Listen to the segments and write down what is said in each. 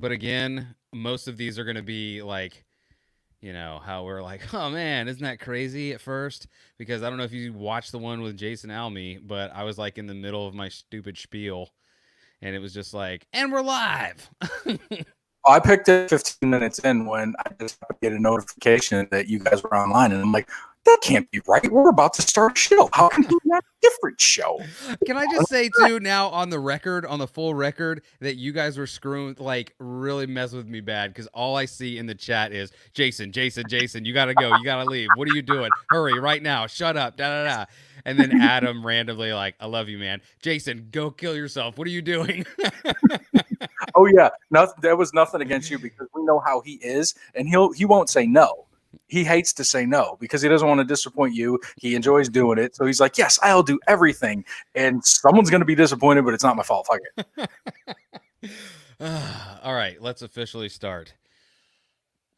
But again, most of these are going to be like, how we're like, oh man, isn't that crazy at first? Because I don't know if you watched the one with Jason Alme, but I was like in the middle of my stupid spiel and it was just like, and we're live. I picked it 15 minutes in when I just happened to get a notification that you guys were online, and I'm like, that can't be right. We're about to start a show. How can we not a different show? Can I just say too now on the record, on the full record, that you guys were screwing, like really mess with me bad because all I see in the chat is Jason, Jason, Jason, you gotta go, you gotta leave. What are you doing? Hurry right now! Shut up! Da da da. And then Adam randomly like, I love you, man. Jason, go kill yourself. What are you doing? Oh yeah, there was nothing against you because we know how he is, and he won't say no. He hates to say no because he doesn't want to disappoint you. He enjoys doing it, so he's like, "Yes, I'll do everything," and someone's going to be disappointed, but it's not my fault. Fuck it. All right, let's officially start.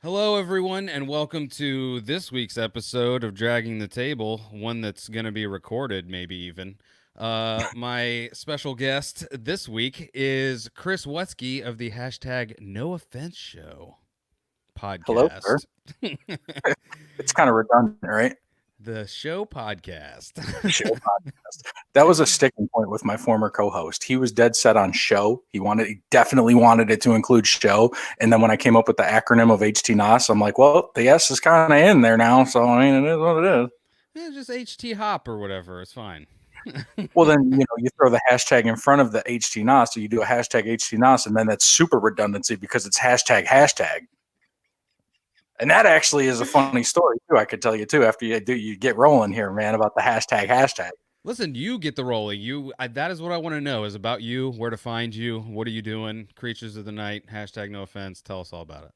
Hello, everyone, and welcome to this week's episode of Dragging the Table, one that's going to be recorded, maybe even. My special guest this week is Chris Wutzke of the hashtag No Offense Show Hello, sir. podcast. It's kind of redundant, right? The show podcast. Show podcast. That was a sticking point with my former co-host. He was dead set on show. He definitely wanted it to include show. And then when I came up with the acronym of HTNOS, I'm like, well, the S is kind of in there now. So, I mean, it is what it is. Yeah, just HT Hop or whatever. It's fine. Well, then, you throw the hashtag in front of the HTNOS. So you do a hashtag HTNOS, and then that's super redundancy because it's hashtag. And that actually is a funny story too. I could tell you too after you get rolling here, man, about the hashtag. Listen, you get the rolling. That is what I want to know is about you, where to find you, what are you doing, creatures of the night, hashtag no offense. Tell us all about it.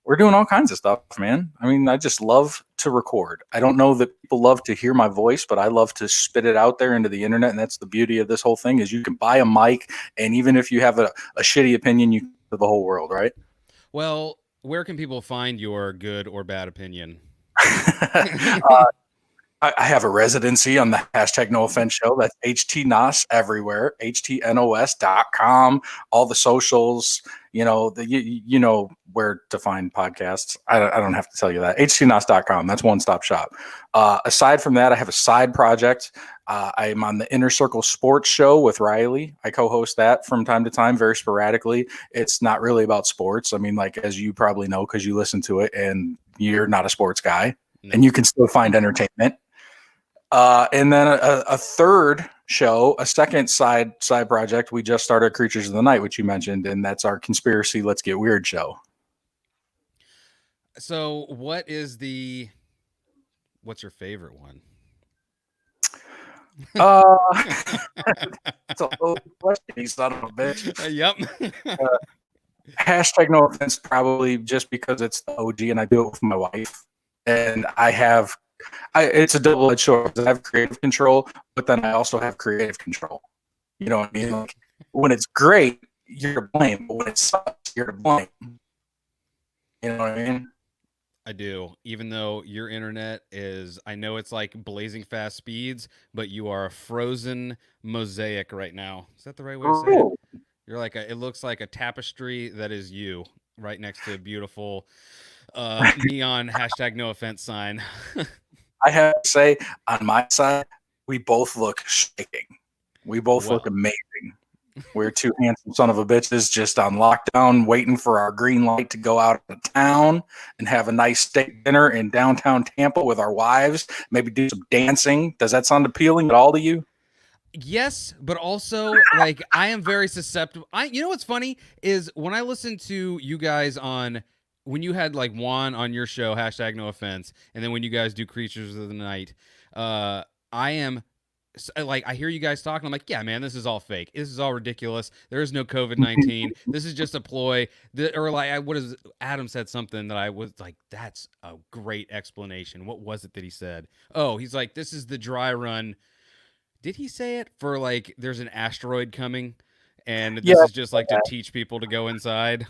We're doing all kinds of stuff, man. I mean, I just love to record. I don't know that people love to hear my voice, but I love to spit it out there into the internet. And that's the beauty of this whole thing is you can buy a mic, and even if you have a shitty opinion, you can to the whole world, right? Well, where can people find your good or bad opinion? I have a residency on the hashtag no offense show. That's HTNOS everywhere, HTNOS.com, all the socials, you know where to find podcasts. I don't have to tell you that. HTNOS.com, that's one-stop shop. Aside from that, I have a side project. I'm on the Inner Circle Sports Show with Riley. I co-host that from time to time, very sporadically. It's not really about sports. I mean, like, as you probably know, because you listen to it and you're not a sports guy, and you can still find entertainment. And then a third show, a second side project. We just started Creatures of the Night, which you mentioned, and that's our conspiracy Let's Get Weird show. So, what's your favorite one? That's a low question, you son of a bitch. Yep. Hashtag no offense, probably just because it's the OG and I do it with my wife. And it's a double-edged sword. I have creative control, but then I also have creative control. You know what I mean? Like, when it's great, you're to blame. But when it sucks, you're to blame. You know what I mean? I do. Even though your internet is, I know it's like blazing fast speeds, but you are a frozen mosaic right now. Is that the right way to say it? You're like it looks like a tapestry that is you right next to a beautiful neon hashtag no offense sign. I have to say, on my side, we both look shaking. We both look amazing. We're two handsome son of a bitches just on lockdown, waiting for our green light to go out of town and have a nice steak dinner in downtown Tampa with our wives. Maybe do some dancing. Does that sound appealing at all to you? Yes, but also like I am very susceptible. You know what's funny is when I listen to you guys on when you had like Juan on your show, hashtag no offense, and then when you guys do Creatures of the Night, I am like I hear you guys talking. I'm like, yeah, man, this is all fake. This is all ridiculous. There is no COVID-19. This is just a ploy. Or like, what is Adam said something that I was like, that's a great explanation. What was it that he said? Oh, he's like, this is the dry run. Did he say it for like there's an asteroid coming and this is just like to teach people to go inside?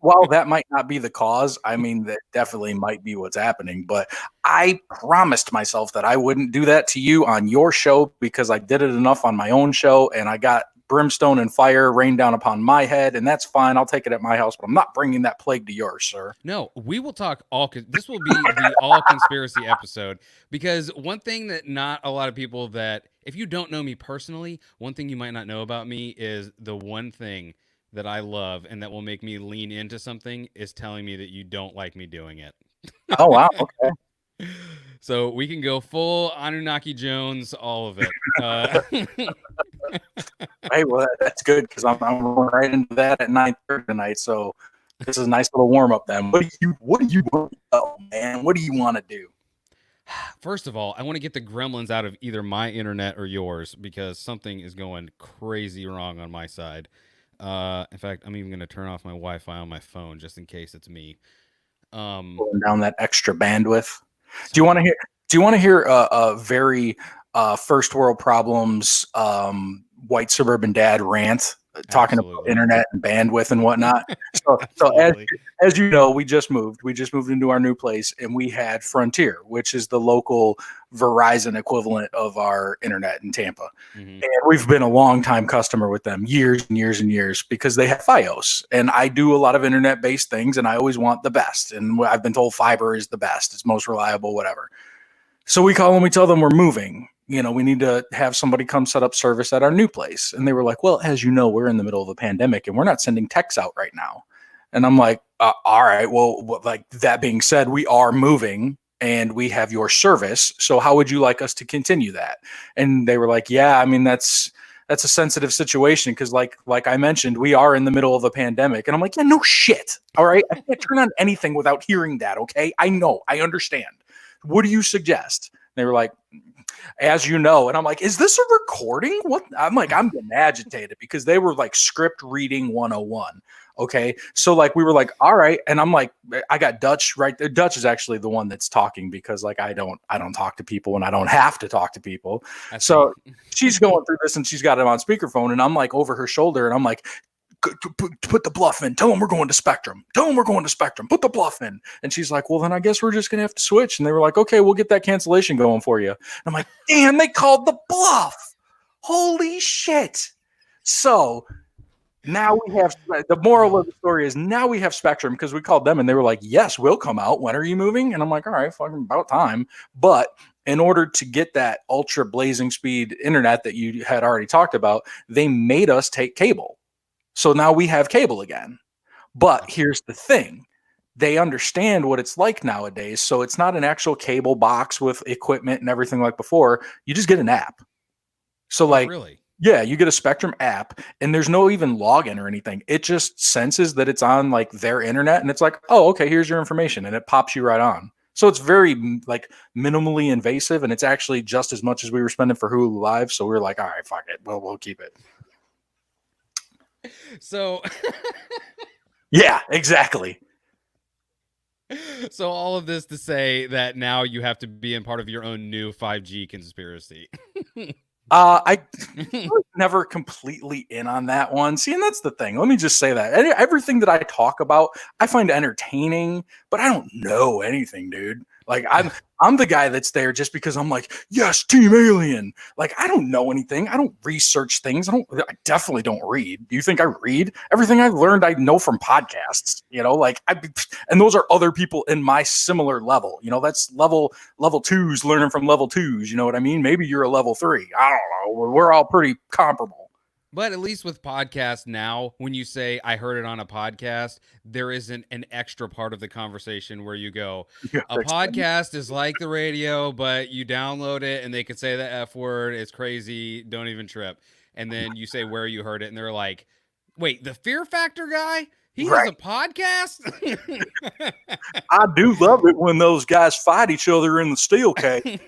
While that might not be the cause, I mean, that definitely might be what's happening. But I promised myself that I wouldn't do that to you on your show because I did it enough on my own show and I got brimstone and fire rain down upon my head, and that's fine. I'll take it at my house, but I'm not bringing that plague to yours, sir. No, we will talk all. This will be the all conspiracy episode because one thing that not a lot of people that if you don't know me personally, one thing you might not know about me is the one thing that I love and that will make me lean into something is telling me that you don't like me doing it. Oh wow, okay. So we can go full Anunnaki Jones, all of it. Hey, well, that's good because I'm going right into that at 9:30 tonight. So this is a nice little warm up. Then, what do you want to know, man? What do you want to do? First of all, I want to get the gremlins out of either my internet or yours because something is going crazy wrong on my side. In fact, I'm even going to turn off my Wi-Fi on my phone just in case it's me. Pulling down that extra bandwidth. Do you want to hear? Do you want to hear a very first world problems white suburban dad rant talking about Absolutely. internet and bandwidth and whatnot? So Absolutely. as you know, we just moved. We just moved into our new place, and we had Frontier, which is the local Verizon equivalent of our internet in Tampa. Mhm. And we've been a long time customer with them, years and years and years, because they have FiOS. And I do a lot of internet based things, and I always want the best. And I've been told fiber is the best, it's most reliable, whatever. So we call them, we tell them we're moving. You know, we need to have somebody come set up service at our new place. And they were like, well, as you know, we're in the middle of a pandemic and we're not sending texts out right now. And I'm like, all right, well, like that being said, we are moving and we have your service. So how would you like us to continue that? And they were like, yeah, I mean, that's a sensitive situation because like I mentioned, we are in the middle of a pandemic. And I'm like, yeah, no shit. All right. I can't turn on anything without hearing that. Okay. I know, I understand. What do you suggest? They were like, as you know. And I'm like, is this a recording? What? I'm like, I'm getting agitated because they were like script reading 101. Okay. So like, we were like, all right. And I'm like, I got Dutch right there. Dutch is actually the one that's talking because like, I don't talk to people and I don't have to talk to people. So she's going through this and she's got it on speakerphone and I'm like over her shoulder and I'm like, put the bluff in. Tell them we're going to Spectrum. Tell them we're going to Spectrum. Put the bluff in. And she's like, well, then I guess we're just going to have to switch. And they were like, okay, we'll get that cancellation going for you. And I'm like, damn, they called the bluff. Holy shit. So now we have the moral of the story is now we have Spectrum because we called them and they were like, yes, we'll come out. When are you moving? And I'm like, all right, fucking about time. But in order to get that ultra blazing speed internet that you had already talked about, they made us take cable. So now we have cable again. But here's the thing. They understand what it's like nowadays. So it's not an actual cable box with equipment and everything like before. You just get an app. So like, really? Yeah, you get a Spectrum app and there's no even login or anything. It just senses that it's on like their internet and it's like, oh, okay, here's your information. And it pops you right on. So it's very like minimally invasive and it's actually just as much as we were spending for Hulu Live. So we were like, all right, fuck it. We'll keep it. So yeah, exactly. So all of this to say that now you have to be in part of your own new 5G conspiracy. I was never completely in on that one. See, and that's the thing. Let me just say that everything that I talk about, I find entertaining, but I don't know anything, dude. Like I'm the guy that's there just because I'm like, yes, Team Alien. Like I don't know anything. I don't research things. I definitely don't read. Do you think I read? Everything I've learned, I know from podcasts. You know, like and those are other people in my similar level. You know, that's level twos learning from level twos. You know what I mean? Maybe you're a level 3. I don't know. We're all pretty comparable. But at least with podcasts now, when you say I heard it on a podcast, there isn't an extra part of the conversation where you go, a podcast is like the radio, but you download it and they could say the F word. It's crazy. Don't even trip. And then you say where you heard it and they're like, wait, the Fear Factor guy? He has a podcast? I do love it when those guys fight each other in the steel cage.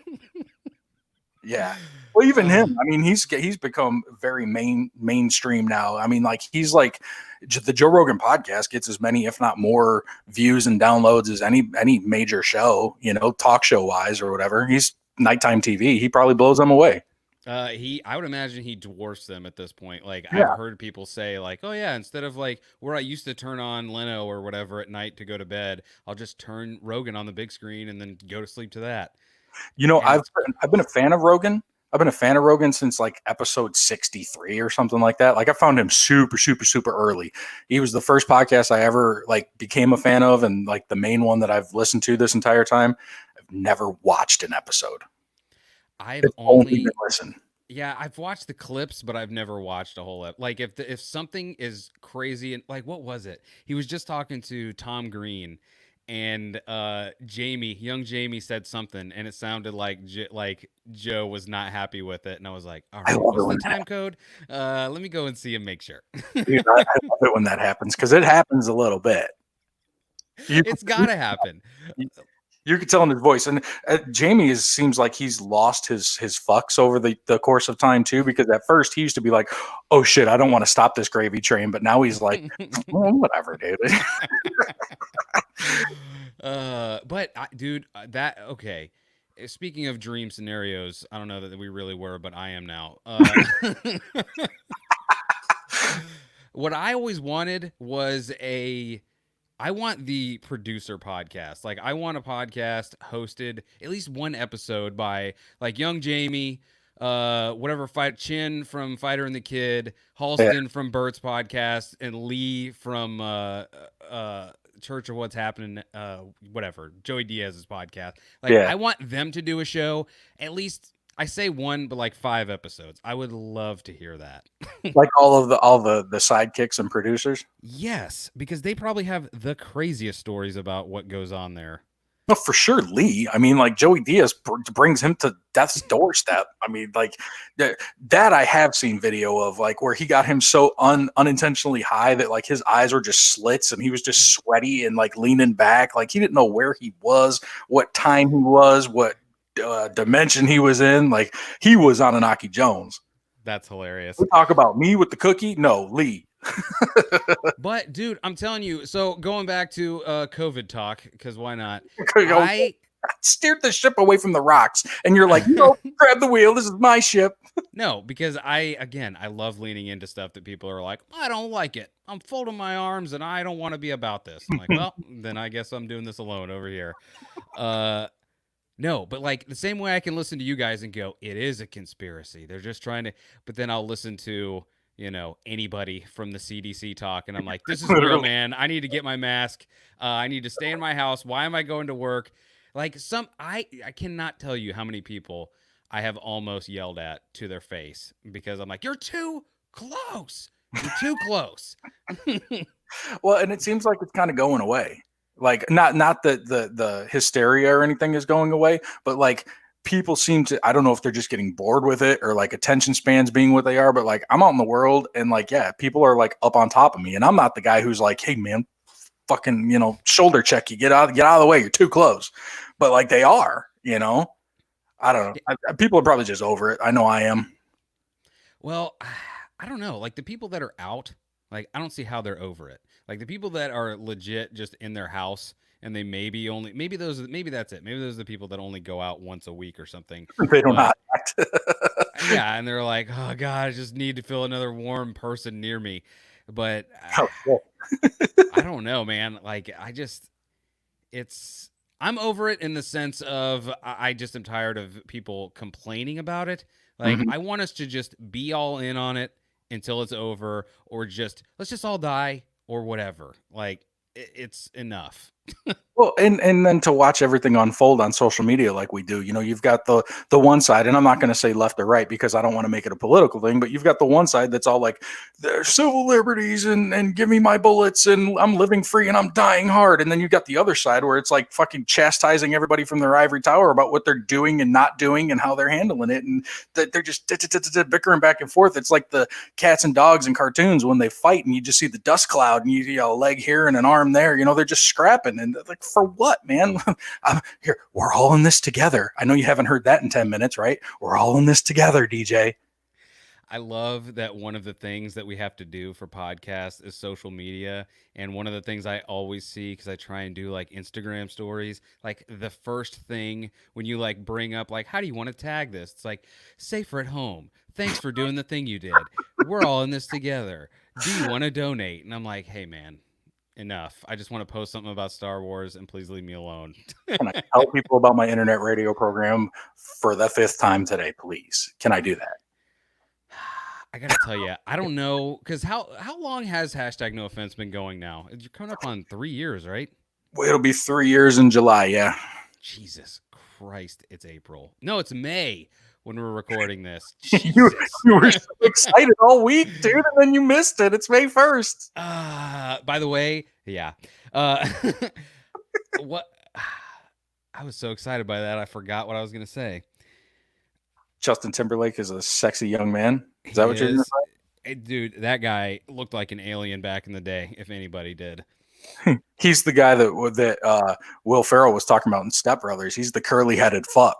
Yeah. Well, even him. I mean, he's become very mainstream now. I mean, like he's like the Joe Rogan podcast gets as many, if not more, views and downloads as any major show. You know, talk show wise or whatever. He's nighttime TV. He probably blows them away. I would imagine he dwarfs them at this point. Like I've heard people say, like, oh yeah, instead of like where I used to turn on Leno or whatever at night to go to bed, I'll just turn Rogan on the big screen and then go to sleep to that. You know, I've been a fan of Rogan. I've been a fan of Rogan since like episode 63 or something like that. Like I found him super, super, super early. He was the first podcast I ever like became a fan of, and like the main one that I've listened to this entire time. I've never watched an episode. I've It's only been only listened. Yeah, I've watched the clips, but I've never watched a whole like if something is crazy and like what was it? He was just talking to Tom Green and Jamie, young Jamie said something and it sounded like like Joe was not happy with it and I was like, "All I right, love it what's the when time code? Let me go and see and make sure." dude, I love it when that happens because it happens a little bit. You, It's got to happen. you, you could tell in his voice, and Jamie seems like he's lost his fucks over the course of time too. Because at first he used to be like, "Oh shit, I don't want to stop this gravy train," but now he's like, "Oh, whatever, dude." But dude, that okay. Speaking of dream scenarios, I don't know that we really were, but I am now. What I always wanted was I want the producer podcast. Like I want a podcast hosted at least one episode by like young Jamie, whatever fight Chin from Fighter and the Kid, Yeah, Halston from Bert's podcast, and Lee from Church of What's Happening, whatever, Joey Diaz's podcast. Like yeah, I want them to do a show, at least I say one, but like 5 episodes. I would love to hear that. like all the sidekicks and producers. Yes, because they probably have the craziest stories about what goes on there. No, for sure, Lee. I mean, like Joey Diaz brings him to death's doorstep. I mean, like that I have seen video of, like where he got him so unintentionally high that like his eyes were just slits and he was just sweaty and like leaning back, like he didn't know where he was, what time he was, what dimension he was in. Like he was Anunnaki Jones. That's hilarious. We talk about me with the cookie. No, Lee. But dude, I'm telling you, so going back to COVID talk, because why not? I Steered the ship away from the rocks, and you're like, no, grab the wheel. This is my ship. no, because I love leaning into stuff that people are like, I don't like it. I'm folding my arms and I don't want to be about this. I'm like, well, then I guess I'm doing this alone over here. No, but like the same way I can listen to you guys and go, it is a conspiracy. They're just trying to, but then I'll listen to, anybody from the CDC talk. And I'm like, this is real, Literally. man. I need to get my mask. I need to stay in my house. Why am I going to work? Like I cannot tell you how many people I have almost yelled at to their face because I'm like, you're too close. You're too close. Well, and it seems like it's kind of going away. Like not that the hysteria or anything is going away, but like people seem to, I don't know if they're just getting bored with it or like attention spans being what they are, but like I'm out in the world and like yeah, people are like up on top of me and I'm not the guy who's like, "Hey man, fucking, shoulder check you, get out of the way, you're too close." But like they are, I don't know. People are probably just over it. I know I am. Well, I don't know. Like the people that are out, like I don't see how they're over it. Like the people that are legit just in their house and they maybe that's it. Maybe those are the people that only go out once a week or something. They don't But act. yeah, and they're like, "Oh god, I just need to feel another warm person near me." But Oh, shit. I don't know, man. Like it's I'm over it in the sense of I just am tired of people complaining about it. Like Mhm. I want us to just be all in on it until it's over, or just let's just all die or whatever. Like it's enough. Well, and then to watch everything unfold on social media like we do, you've got the one side, and I'm not going to say left or right because I don't want to make it a political thing, but you've got the one side that's all like, there's civil liberties and give me my bullets and I'm living free and I'm dying hard, and then you've got the other side where it's like fucking chastising everybody from their ivory tower about what they're doing and not doing and how they're handling it, and that they're just bickering back and forth. It's like the cats and dogs in cartoons when they fight and you just see the dust cloud and you see a leg here and an arm there. They're just scrapping and like, for what, man? Here, we're all in this together. I know you haven't heard that in 10 minutes, right? We're all in this together, DJ. I love that one of the things that we have to do for podcasts is social media. And one of the things I always see, because I try and do like Instagram stories, like the first thing when you like bring up, like, how do you want to tag this? It's like, safer at home. Thanks for doing the thing you did. We're all in this together. Do you want to donate? And I'm like, hey, man, enough. I just want to post something about Star Wars and please leave me alone. Can I tell people about my internet radio program for the fifth time today, please? Can I do that? I gotta tell you, I don't know because how long has hashtag no offense been going now? You're coming up on 3 years, right? Well, it'll be 3 years in July. Yeah. Jesus Christ, it's April. No, it's May when we're recording this. you, Jesus. you were so excited all week, dude, and then you missed it. It's May 1st. By the way, yeah. What? I was so excited by that, I forgot what I was gonna say. Justin Timberlake is a sexy young man. Is that He what you're going is, dude. That guy looked like an alien back in the day, if anybody did. to say? He's the guy that Will Ferrell was talking about in Step Brothers. He's the curly headed fuck.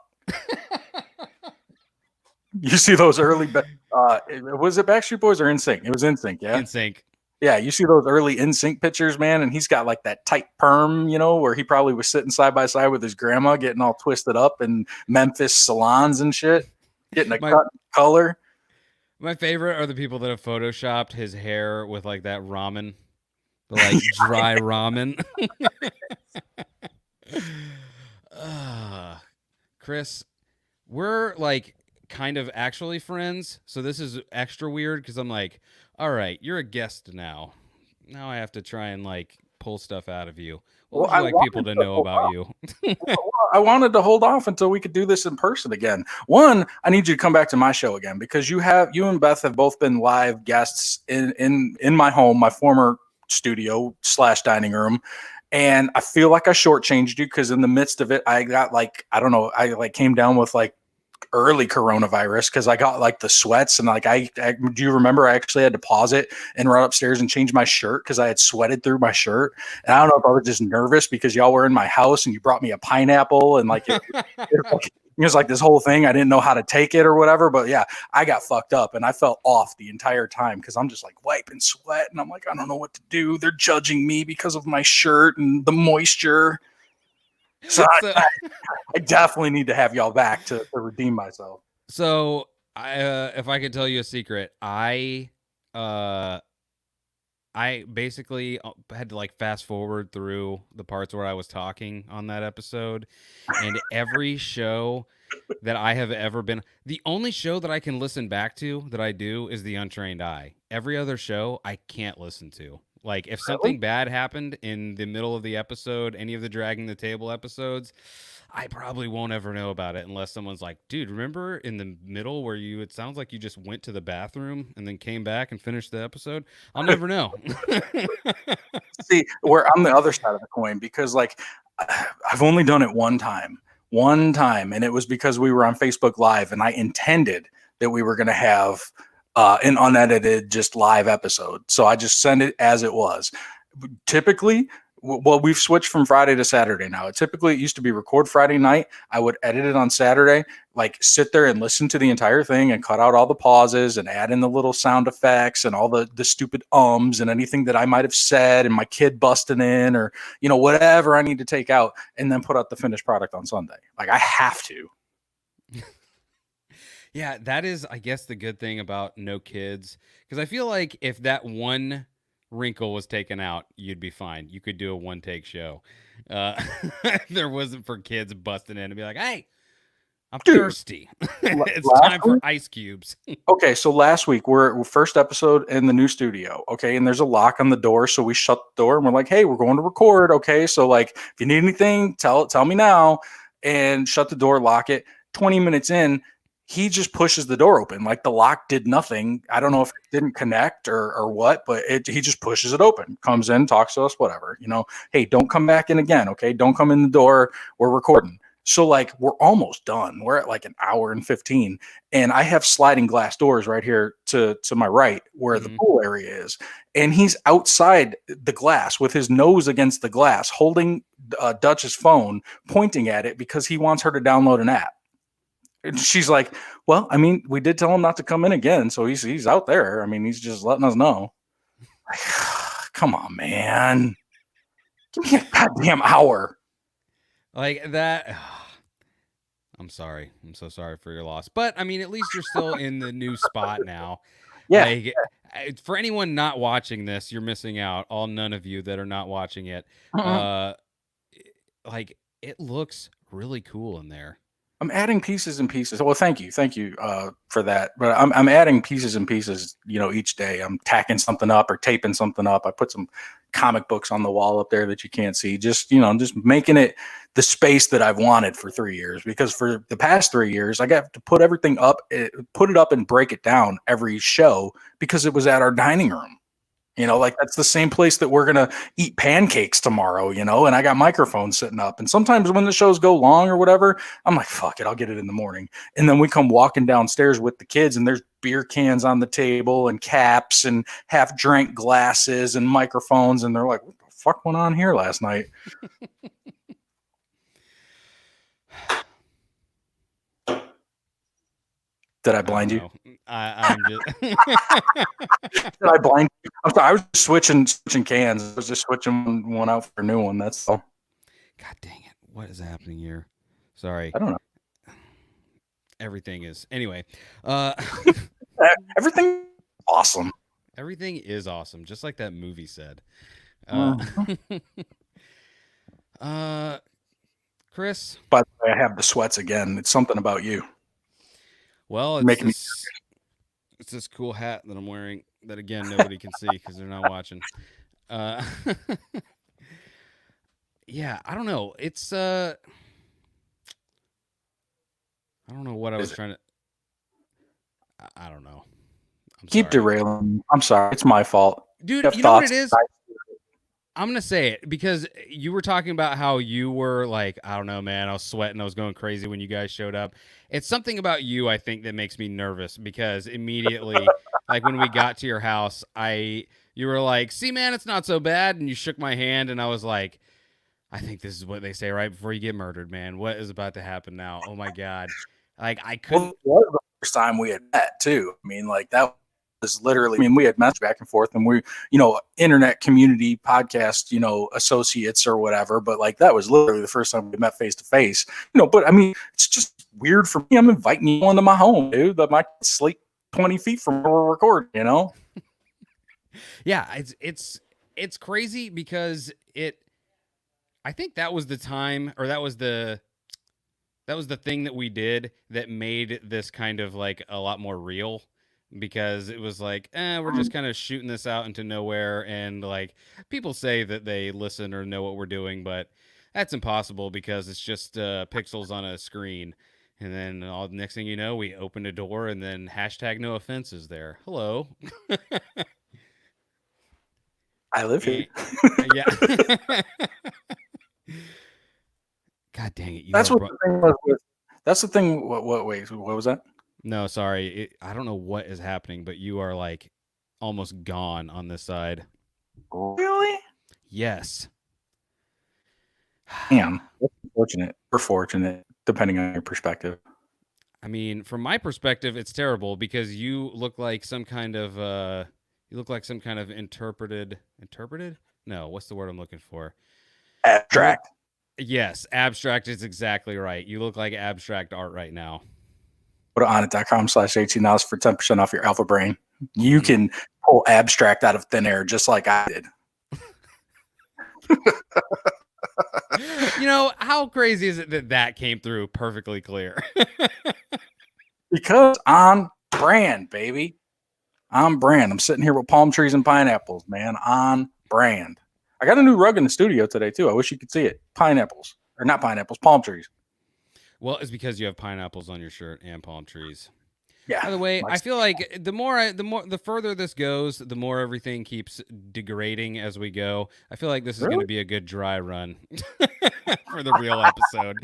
You see those early, was it Backstreet Boys or NSYNC? It was NSYNC, yeah. In sync. Yeah, you see those early NSYNC pictures, man, and he's got like that tight perm, where he probably was sitting side by side with his grandma, getting all twisted up in Memphis salons and shit, getting a cut color. My favorite are the people that have photoshopped his hair with like that ramen, the like dry ramen. Chris, we're like kind of actually friends, so this is extra weird because I'm like, all right, you're a guest now. Now I have to try and like pull stuff out of you. What would you like people to know about you? I wanted to hold off until we could do this in person again. One, I need you to come back to my show again because you and Beth have both been live guests in my home, my former studio / dining room. And I feel like I shortchanged you because in the midst of it, I got like, I don't know, I like came down with like early coronavirus because I got like the sweats and like I do you remember I actually had to pause it and run upstairs and change my shirt because I had sweated through my shirt, and I don't know if I was just nervous because y'all were in my house and you brought me a pineapple and like it was like this whole thing. I didn't know how to take it or whatever, but yeah, I got fucked up and I felt off the entire time because I'm just like wiping sweat and I'm like, I don't know what to do. They're judging me because of my shirt and the moisture. So I definitely need to have y'all back to redeem myself. So, if I could tell you a secret, I basically had to like fast forward through the parts where I was talking on that episode, and every show that I have ever been, the only show that I can listen back to that I do is The Untrained Eye. Every other show I can't listen to. Like if something bad happened in the middle of the episode, any of the Dragging the Table episodes, I probably won't ever know about it unless someone's like, dude, remember in the middle where it sounds like you just went to the bathroom and then came back and finished the episode? I'll never know. See, where I'm the other side of the coin because like I've only done it one time, and it was because we were on Facebook Live and I intended that we were going to have an unedited, just live episode. So I just sent it as it was. Typically, well, we've switched from Friday to Saturday now. Typically, it used to be record Friday night. I would edit it on Saturday, like sit there and listen to the entire thing and cut out all the pauses and add in the little sound effects and all the stupid ums and anything that I might have said and my kid busting in or, whatever I need to take out and then put out the finished product on Sunday. Like I have to. Yeah, that is, I guess, the good thing about no kids. Because I feel like if that one wrinkle was taken out, you'd be fine. You could do a one-take show. If there wasn't for kids busting in and be like, hey, I'm thirsty. It's time for ice cubes. Okay, so last week we're first episode in the new studio. Okay, and there's a lock on the door, so we shut the door and we're like, hey, we're going to record. Okay, so like if you need anything, tell me now. And shut the door, lock it. 20 minutes in, he just pushes the door open. Like the lock did nothing. I don't know if it didn't connect or what, but he just pushes it open, comes in, talks to us, whatever. Hey, don't come back in again. Okay, don't come in the door. We're recording. So like we're almost done. We're at like an hour and 15, and I have sliding glass doors right here to my right where the pool area is, and he's outside the glass with his nose against the glass, holding Dutch's phone, pointing at it because he wants her to download an app. And she's like, well, I mean, we did tell him not to come in again, so he's out there. I mean, he's just letting us know. Like, come on, man, give me a goddamn hour. Like that. I'm sorry. I'm so sorry for your loss. But I mean, at least you're still in the new spot now. Yeah. Like, For anyone not watching this, you're missing out. All none of you that are not watching it. Mhm. Uh, like it looks really cool in there. I'm adding pieces and pieces. Well, thank you for that. But I'm adding pieces and pieces, each day. I'm tacking something up or taping something up. I put some comic books on the wall up there that you can't see. Just making it the space that I've wanted for 3 years. Because for the past 3 years, I got to put everything up, put it up, and break it down every show because it was at our dining room. Like that's the same place that we're gonna eat pancakes tomorrow, and I got microphones sitting up. And sometimes when the shows go long or whatever, I'm like, fuck it, I'll get it in the morning. And then we come walking downstairs with the kids, and there's beer cans on the table and caps and half drank glasses and microphones, and they're like, what the fuck went on here last night? Did I blind you? I'm just. Did I blind you? I'm sorry, I was just switching cans. I was just switching one out for a new one. That's all. God dang it! What is happening here? Sorry. I don't know. Everything is anyway. Everything awesome. Everything is awesome, just like that movie said. Mhm. Chris. By the way, I have the sweats again. It's something about you. Well, Making me it's this cool hat that I'm wearing that again nobody can see because they're not watching. Uh, yeah, I don't know. It's I don't know what I was trying to. I don't know. I'm keep sorry, derailing. I'm sorry. It's my fault. dude. Have You know what it thoughts. is? I'm gonna say it because you were talking about how you were like, I don't know, man. I was sweating. I was going crazy when you guys showed up. It's something about you, I think, that makes me nervous because immediately, like when we got to your house, you were like, "See, man, it's not so bad," and you shook my hand, and I was like, "I think this is what they say right before you get murdered, man. What is about to happen now? Oh my god!" Like I Well, couldn't. it was the first time we had met too. I mean, like that was literally. I mean, we had messaged back and forth, and we, internet community podcast, associates or whatever. But like that was literally the first time we met face to face. But I mean, it's just weird for me. I'm inviting you into my home, dude. That my kids sleep 20 feet from where we're recording. Yeah, it's crazy because it. I think that was the time, or that was the thing that we did that made this kind of like a lot more real because it was like, we're just kind of shooting this out into nowhere. And like people say that they listen or know what we're doing, but that's impossible because it's just pixels on a screen. And then all next thing you know, we open a door and then hashtag no offense is there. Hello. I live here. And, yeah. God dang it. You That's are. what the thing was with. That's the thing. What? Wait. What was that? No, sorry. I don't know what is happening, but you are like almost gone on this side. Really? Yes. Damn. That's unfortunate. Or fortunate, depending on your perspective. I mean, from my perspective, it's terrible because you look like some kind of interpreted? No, what's the word I'm looking for? Abstract. Yes, abstract is exactly right. You look like abstract art right now. Go to onit.com/18 for 10% off your alpha brain. You can pull abstract out of thin air just like I did. How crazy is it that came through perfectly clear? Because on brand, baby. On brand. I'm sitting here with palm trees and pineapples, man. On brand. I got a new rug in the studio today, too. I wish you could see it. Pineapples. Or not pineapples, palm trees. Well, it's because you have pineapples on your shirt and palm trees. Yeah. By the way, I feel like the further this goes, the more everything keeps degrading as we go. I feel like this is going to be a good dry run for the real episode.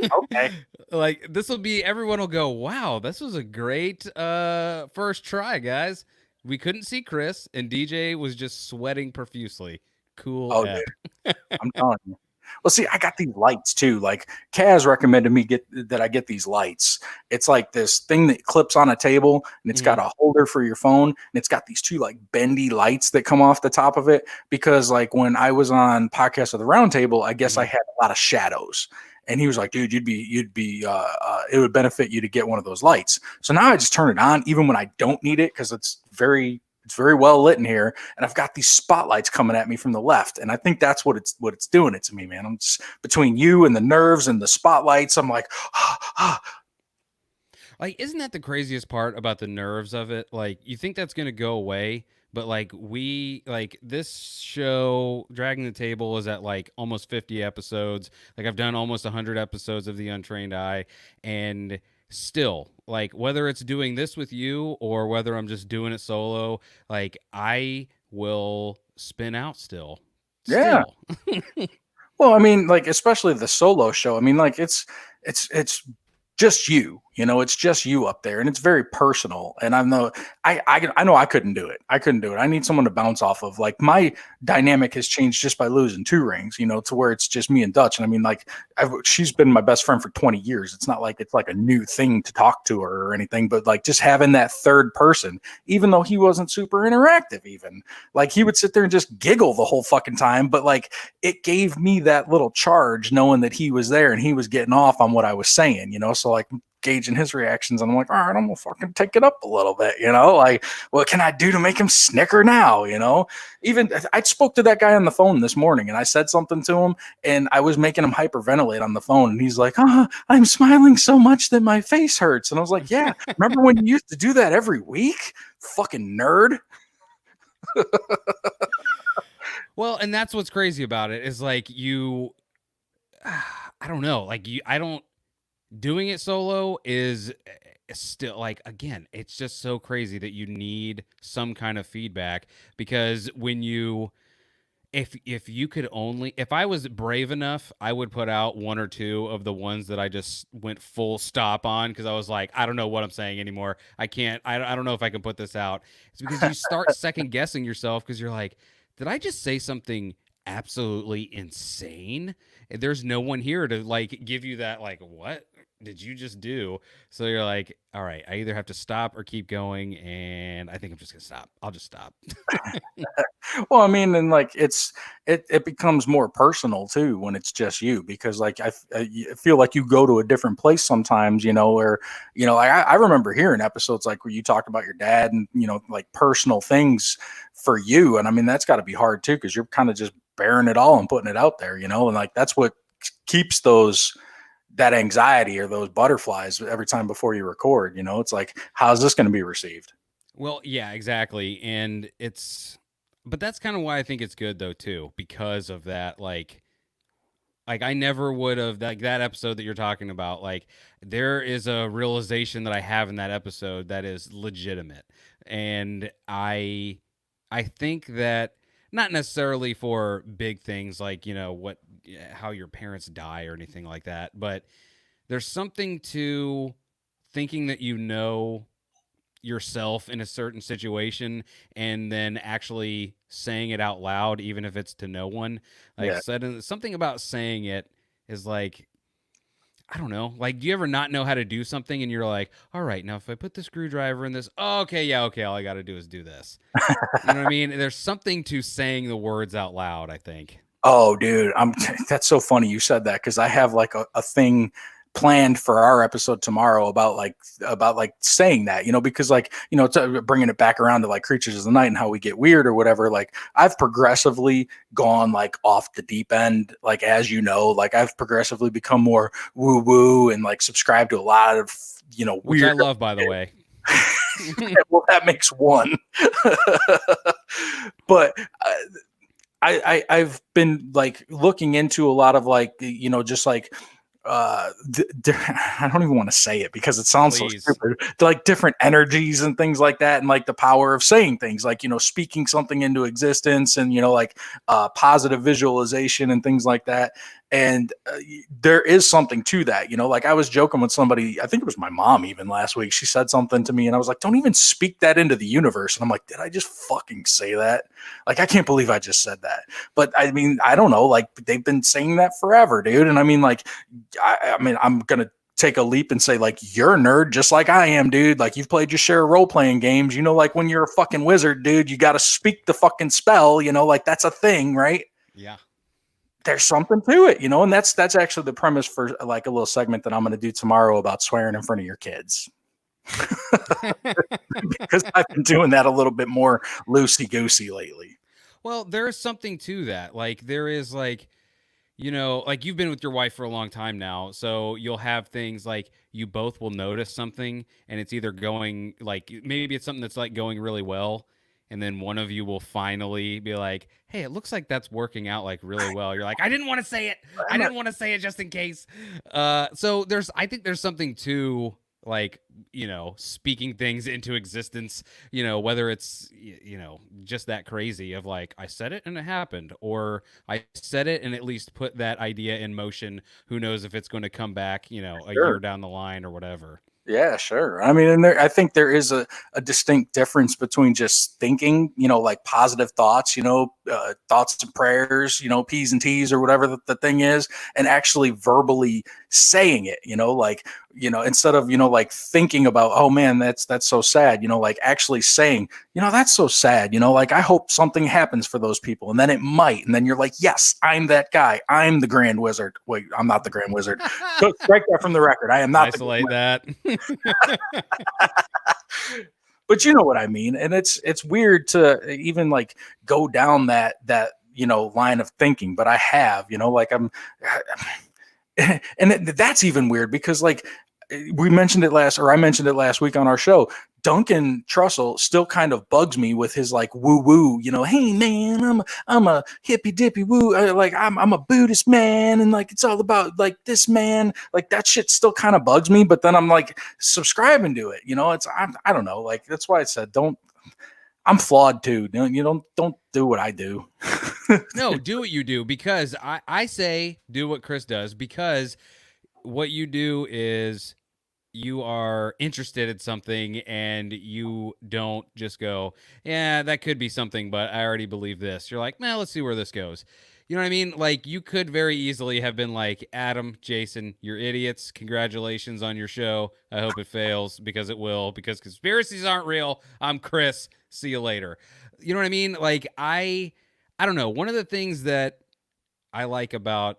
Okay. Like this will be, everyone will go, "Wow, this was a great first try, guys." We couldn't see Chris, and DJ was just sweating profusely. Cool. Oh, dude. I'm telling you. Well, see, I got these lights too. Like Kaz recommended me that I get these lights. It's like this thing that clips on a table, and it's got a holder for your phone, and it's got these two like bendy lights that come off the top of it. Because like when I was on Podcast of the Round Table, I guess I had a lot of shadows. And he was like, dude, it would benefit you to get one of those lights. So now I just turn it on even when I don't need it because it's very It's very well lit in here, and I've got these spotlights coming at me from the left, and I think that's what it's doing it to me, man. I'm just between you and the nerves and the spotlights. I'm like, Like, isn't that the craziest part about the nerves of it? Like, you think that's gonna go away, but like this show, Dragging the Table, is at like almost 50 episodes. Like, I've done almost 100 episodes of The Untrained Eye, and still, like, whether it's doing this with you or whether I'm just doing it solo, like, I will spin out still. yeah. Still. Well, I mean, like especially the solo show. I mean, like it's just you. It's just you up there, and it's very personal. And I know I couldn't do it. I couldn't do it. I need someone to bounce off of. Like my dynamic has changed just by losing 2 rings. To where it's just me and Dutch. And I mean, like she's been my best friend for 20 years. It's not like it's like a new thing to talk to her or anything. But like just having that third person, even though he wasn't super interactive, even like he would sit there and just giggle the whole fucking time. But like it gave me that little charge knowing that he was there and he was getting off on what I was saying. So like gauging his reactions. And I'm like, all right, I'm gonna fucking take it up a little bit, like, what can I do to make him snicker now? Even I spoke to that guy on the phone this morning and I said something to him and I was making him hyperventilate on the phone. And he's like, I'm smiling so much that my face hurts. And I was like, yeah, remember when you used to do that every week? Fucking nerd. Well, and that's what's crazy about it is like I don't know, like I don't doing it solo is still like, again, it's just so crazy that you need some kind of feedback, because when you if you could only, if I was brave enough, I would put out one or two of the ones that I just went full stop on, because I was like, I don't know what I'm saying anymore. I don't know if I can put this out. It's because you start second guessing yourself, because you're like, did I just say something absolutely insane? There's no one here to like give you that, like, what did you just do? So you're like, all right, I either have to stop or keep going, and I think I'm just gonna stop. I'll just stop. Well, I mean, and like it becomes more personal too when it's just you, because like I feel like you go to a different place sometimes, or I remember hearing episodes like where you talked about your dad and like personal things for you, and I mean that's got to be hard too, because you're kind of just bearing it all and putting it out there, and like that's what keeps that anxiety or those butterflies every time before you record. It's like, how's this going to be received? Well, yeah, exactly. And but that's kind of why I think it's good though too, because of that. Like I never would have, like, that episode that you're talking about. Like, there is a realization that I have in that episode that is legitimate, and I think that, not necessarily for big things like how your parents die or anything like that, but there's something to thinking that yourself in a certain situation, and then actually saying it out loud, even if it's to no one. Like, Yeah. something about saying it is like, I don't know. Like, do you ever not know how to do something and you're like, all right, now if I put the screwdriver in this, oh, okay, yeah, okay, all I got to do is do this. You know what I mean? There's something to saying the words out loud, I think. Oh, dude, that's so funny you said that, because I have like a thing planned for our episode tomorrow about like saying that, because like, bringing it back around to like Creatures of the Night and how we get weird or whatever. Like I've progressively gone like off the deep end, like, as like I've progressively become more woo woo and like subscribe to a lot of Which I weird. love, by the way. Well, that makes one. But I've been like looking into a lot of like just like I don't even want to say it because it sounds Please. so stupid. Like different energies and things like that, and like the power of saying things, like speaking something into existence, and like positive visualization and things like that. And there is something to that, like I was joking with somebody, I think it was my mom even last week. She said something to me and I was like, don't even speak that into the universe. And I'm like, did I just fucking say that? Like, I can't believe I just said that. But I mean, I don't know, like they've been saying that forever, dude. And I mean, like, I mean, I'm going to take a leap and say, like, you're a nerd just like I am, dude. Like, you've played your share of role-playing games. Like when you're a fucking wizard, dude, you got to speak the fucking spell, like that's a thing, right? Yeah. There's something to it, and that's actually the premise for like a little segment that I'm going to do tomorrow about swearing in front of your kids. because I've been doing that a little bit more loosey goosey lately. Well, there's something to that. Like there is like, like you've been with your wife for a long time now, so you'll have things like you both will notice something and it's either going like maybe it's something that's like going really well, and then one of you will finally be like, "Hey, it looks like that's working out like really well." You're like, "I didn't want to say it. I I'm not, didn't want to say it just in case." So I think there's something to like speaking things into existence, whether it's just that crazy of like I said it and it happened, or I said it and at least put that idea in motion. Who knows if it's going to come back a sure. year down the line or whatever. Yeah, sure. I mean, and I think there is a distinct difference between just thinking, like positive thoughts, thoughts and prayers, P's and T's or whatever the thing is, and actually verbally saying it, like, instead of, like thinking about, oh man, that's so sad, like actually saying, that's so sad, like I hope something happens for those people. And then it might. And then you're like, yes, I'm that guy. I'm the Grand Wizard. Wait, I'm not the Grand Wizard. So strike that from the record. I am not the Isolate that. but you know what I mean. And it's weird to even like go down that line of thinking, but I have, like I'm and that's even weird because like we mentioned it I mentioned it last week on our show. Duncan Trussell still kind of bugs me with his like woo woo, hey man, I'm a hippy dippy woo, like I'm a Buddhist man, and like it's all about like this man, like that shit still kind of bugs me. But then I'm like subscribing to it, it's I don't know, like that's why I said don't. I'm flawed too. Don't do what I do. No, do what you do, because I say do what Chris does, because what you do is you are interested in something and you don't just go, yeah, that could be something, but I already believe this. You're like, man, let's see where this goes. You know what I mean? Like you could very easily have been like, Adam, Jason, you're idiots. Congratulations on your show. I hope it fails, because it will, because conspiracies aren't real. I'm Chris. See you later. You know what I mean? Like I don't know. One of the things that I like about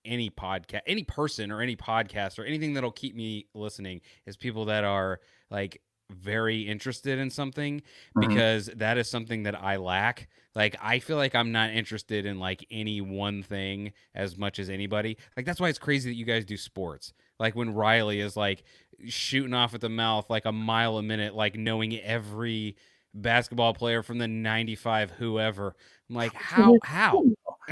any podcast, any person or any podcast or anything that'll keep me listening is people that are like very interested in something, Mhm. because that is something that I lack. Like I feel like I'm not interested in like any one thing as much as anybody. Like that's why it's crazy that you guys do sports. Like when Riley is like shooting off at the mouth like a mile a minute, like knowing every basketball player from the 95 whoever. I'm like, how?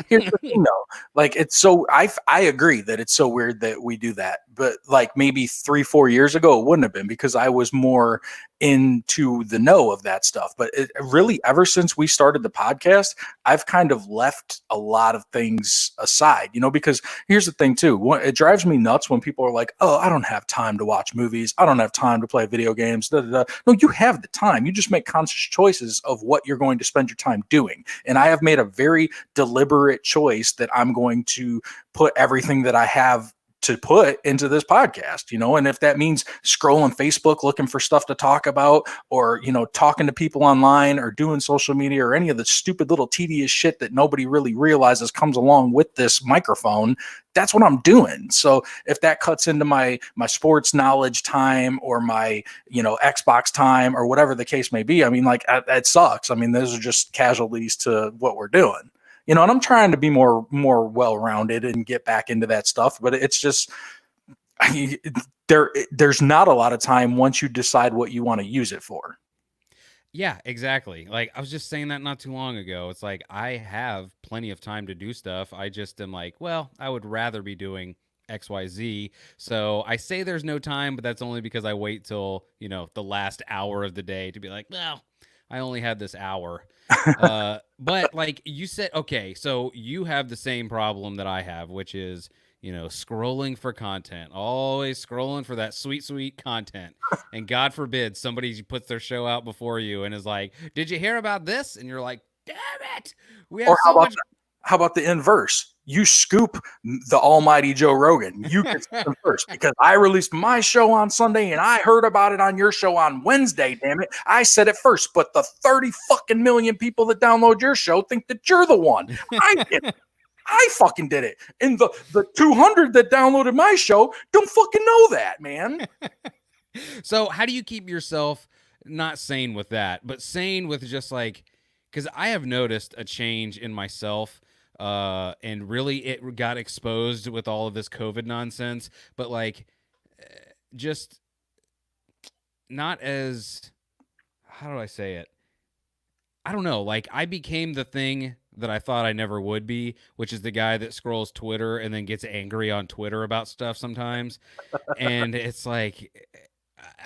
Here's the thing though, like it's so I agree that it's so weird that we do that, but like maybe 3-4 years ago it wouldn't have been, because I was more into the know of that stuff. But it really, ever since we started the podcast, I've kind of left a lot of things aside, because here's the thing too, it drives me nuts when people are like, oh, I don't have time to watch movies, I don't have time to play video games, da, da, da. No, you have the time. You just make conscious choices of what you're going to spend your time doing. And I have made a very deliberate choice that I'm going to put everything that I have to put into this podcast, and if that means scrolling Facebook looking for stuff to talk about, or talking to people online, or doing social media, or any of the stupid little tedious shit that nobody really realizes comes along with this microphone, that's what I'm doing. So if that cuts into my sports knowledge time, or my Xbox time, or whatever the case may be, I mean, like that sucks. I mean, those are just casualties to what we're doing. And I'm trying to be more well-rounded and get back into that stuff, but it's just there's not a lot of time once you decide what you want to use it for. Yeah, exactly. Like I was just saying that not too long ago. It's like I have plenty of time to do stuff. I just am like, well, I would rather be doing XYZ. So I say there's no time, but that's only because I wait till, the last hour of the day to be like, well, I only had this hour. But like you said, okay, so you have the same problem that I have, which is, scrolling for content, always scrolling for that sweet, sweet content. And God forbid somebody puts their show out before you and is like, did you hear about this? And you're like, damn it. We have Or so much. how about the inverse? You scoop the almighty Joe Rogan. You get them first, because I released my show on Sunday and I heard about it on your show on Wednesday. Damn it. I said it first, but the 30 fucking million people that download your show think that you're the one. I did. I fucking did it. And the 200 that downloaded my show don't fucking know that, man. So how do you keep yourself not sane with that, but sane with just like, because I have noticed a change in myself, and really it got exposed with all of this COVID nonsense, but like just not as, how do I say it? I don't know. Like I became the thing that I thought I never would be, which is the guy that scrolls Twitter and then gets angry on Twitter about stuff sometimes. And it's like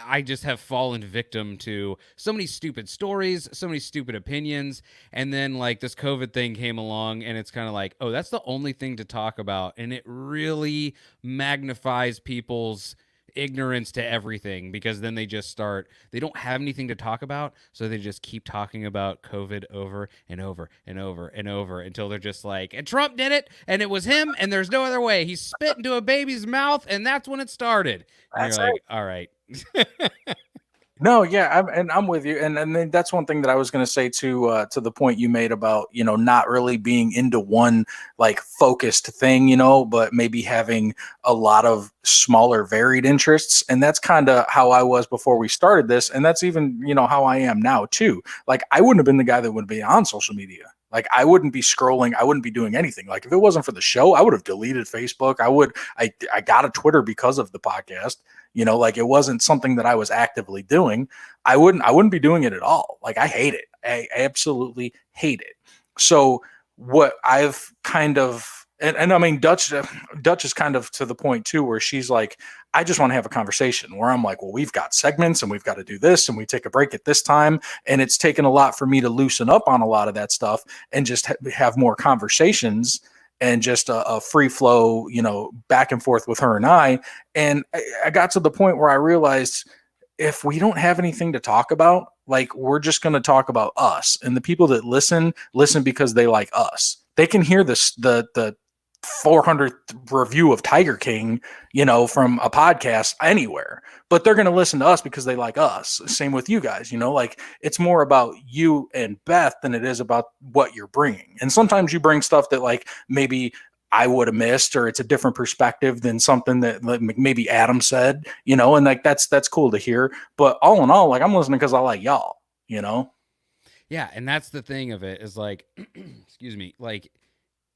I just have fallen victim to so many stupid stories, so many stupid opinions, and then like this COVID thing came along and it's kind of like, oh, that's the only thing to talk about, and it really magnifies people's ignorance to everything, because then they just start, they don't have anything to talk about, so they just keep talking about COVID over and over and over and over until they're just like, and Trump did it and it was him and there's no other way, he spit into a baby's mouth and that's when it started, and you're That's it. like, all right. No, yeah, I'm with you, and then that's one thing that I was going to say to the point you made about not really being into one like focused thing, but maybe having a lot of smaller varied interests, and that's kind of how I was before we started this, and that's even how I am now too. Like I wouldn't have been the guy that would be on social media. Like I wouldn't be scrolling, I wouldn't be doing anything. Like if it wasn't for the show, I would have deleted Facebook. I got a Twitter because of the podcast. Like it wasn't something that I was actively doing. I wouldn't be doing it at all. Like I hate it. I absolutely hate it. So what I've kind of, and I mean Dutch is kind of to the point too where she's like, I just want to have a conversation, where I'm like, well, we've got segments and we've got to do this and we take a break at this time, and it's taken a lot for me to loosen up on a lot of that stuff and just have more conversations and just a free flow, back and forth with her and I. And I got to the point where I realized, if we don't have anything to talk about, like we're just going to talk about us, and the people that listen because they like us. They can hear this, the 400th review of Tiger King, from a podcast anywhere, but they're going to listen to us because they like us. Same with you guys, like it's more about you and Beth than it is about what you're bringing. And sometimes you bring stuff that like maybe I would have missed, or it's a different perspective than something that like, maybe Adam said, and like that's cool to hear. But all in all, like I'm listening because I like y'all. Yeah, and that's the thing of it is like, excuse me, like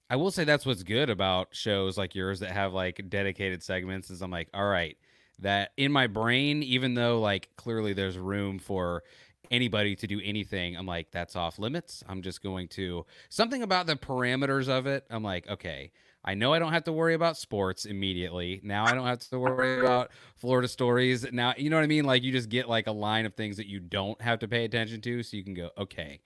I will say that's what's good about shows like yours that have like dedicated segments, is I'm like, all right, that in my brain, even though like clearly there's room for anybody to do anything, I'm like, that's off limits. I'm just going to, something about the parameters of it. I'm like, okay, I know I don't have to worry about sports immediately. Now I don't have to worry about Florida stories. Now, you know what I mean? Like you just get like a line of things that you don't have to pay attention to. So you can go, okay,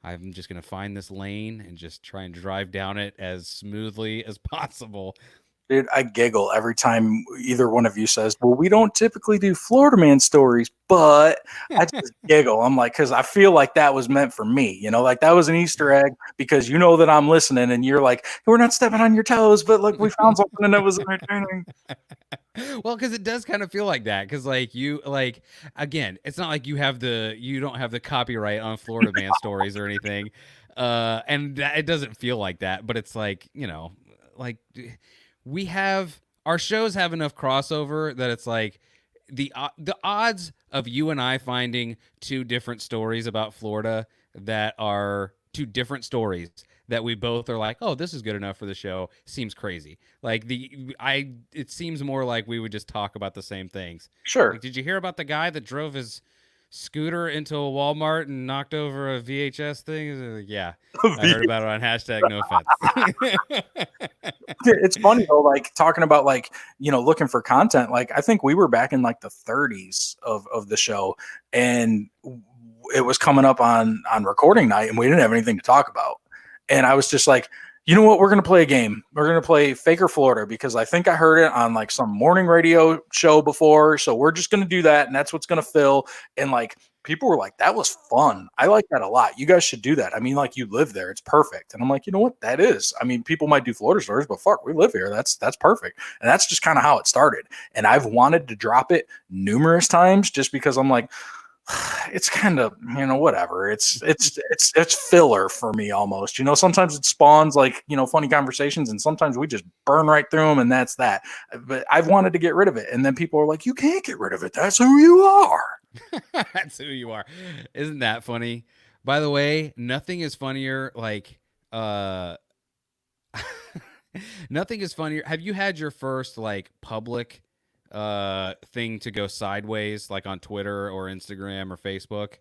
I'm just going to find this lane and just try and drive down it as smoothly as possible. Dude, I giggle every time either one of you says, well, we don't typically do Florida man stories, but I just giggle. I'm like, because I feel like that was meant for me, like that was an Easter egg, because you know that I'm listening and you're like, we're not stepping on your toes, but look, we found something and it was entertaining. Well, because it does kind of feel like that. Because like you, like again, it's not like you don't have the copyright on Florida man stories or anything, and it doesn't feel like that. But it's like, like we have, our shows have enough crossover that it's like the odds of you and I finding two different stories about Florida that are two different stories that we both are like, oh, this is good enough for the show, seems crazy. Like it seems more like we would just talk about the same things. Sure. Like, did you hear about the guy that drove his scooter into a Walmart and knocked over a VHS thing? Like, yeah, I heard about it on hashtag no offense. It's funny though, like talking about like, looking for content. Like I think we were back in like the 30s of the show, and it was coming up on recording night and we didn't have anything to talk about. And I was just like, you know what? We're going to play a game. We're going to play Faker Florida, because I think I heard it on like some morning radio show before. So we're just going to do that. And that's what's going to fill. And like, people were like, that was fun. I like that a lot. You guys should do that. I mean, like you live there. It's perfect. And I'm like, you know what? That is, I mean, people might do Florida stories, but fuck, we live here. That's perfect. And that's just kind of how it started. And I've wanted to drop it numerous times just because I'm like, it's kind of, whatever. It's filler for me almost. Sometimes it spawns like, funny conversations, and sometimes we just burn right through them, and that's that. But I've wanted to get rid of it, and then people are like, you can't get rid of it, that's who you are. That's who you are. Isn't that funny? By the way, nothing is funnier like uh nothing is funnier. Have you had your first like public thing to go sideways like on Twitter or Instagram or Facebook?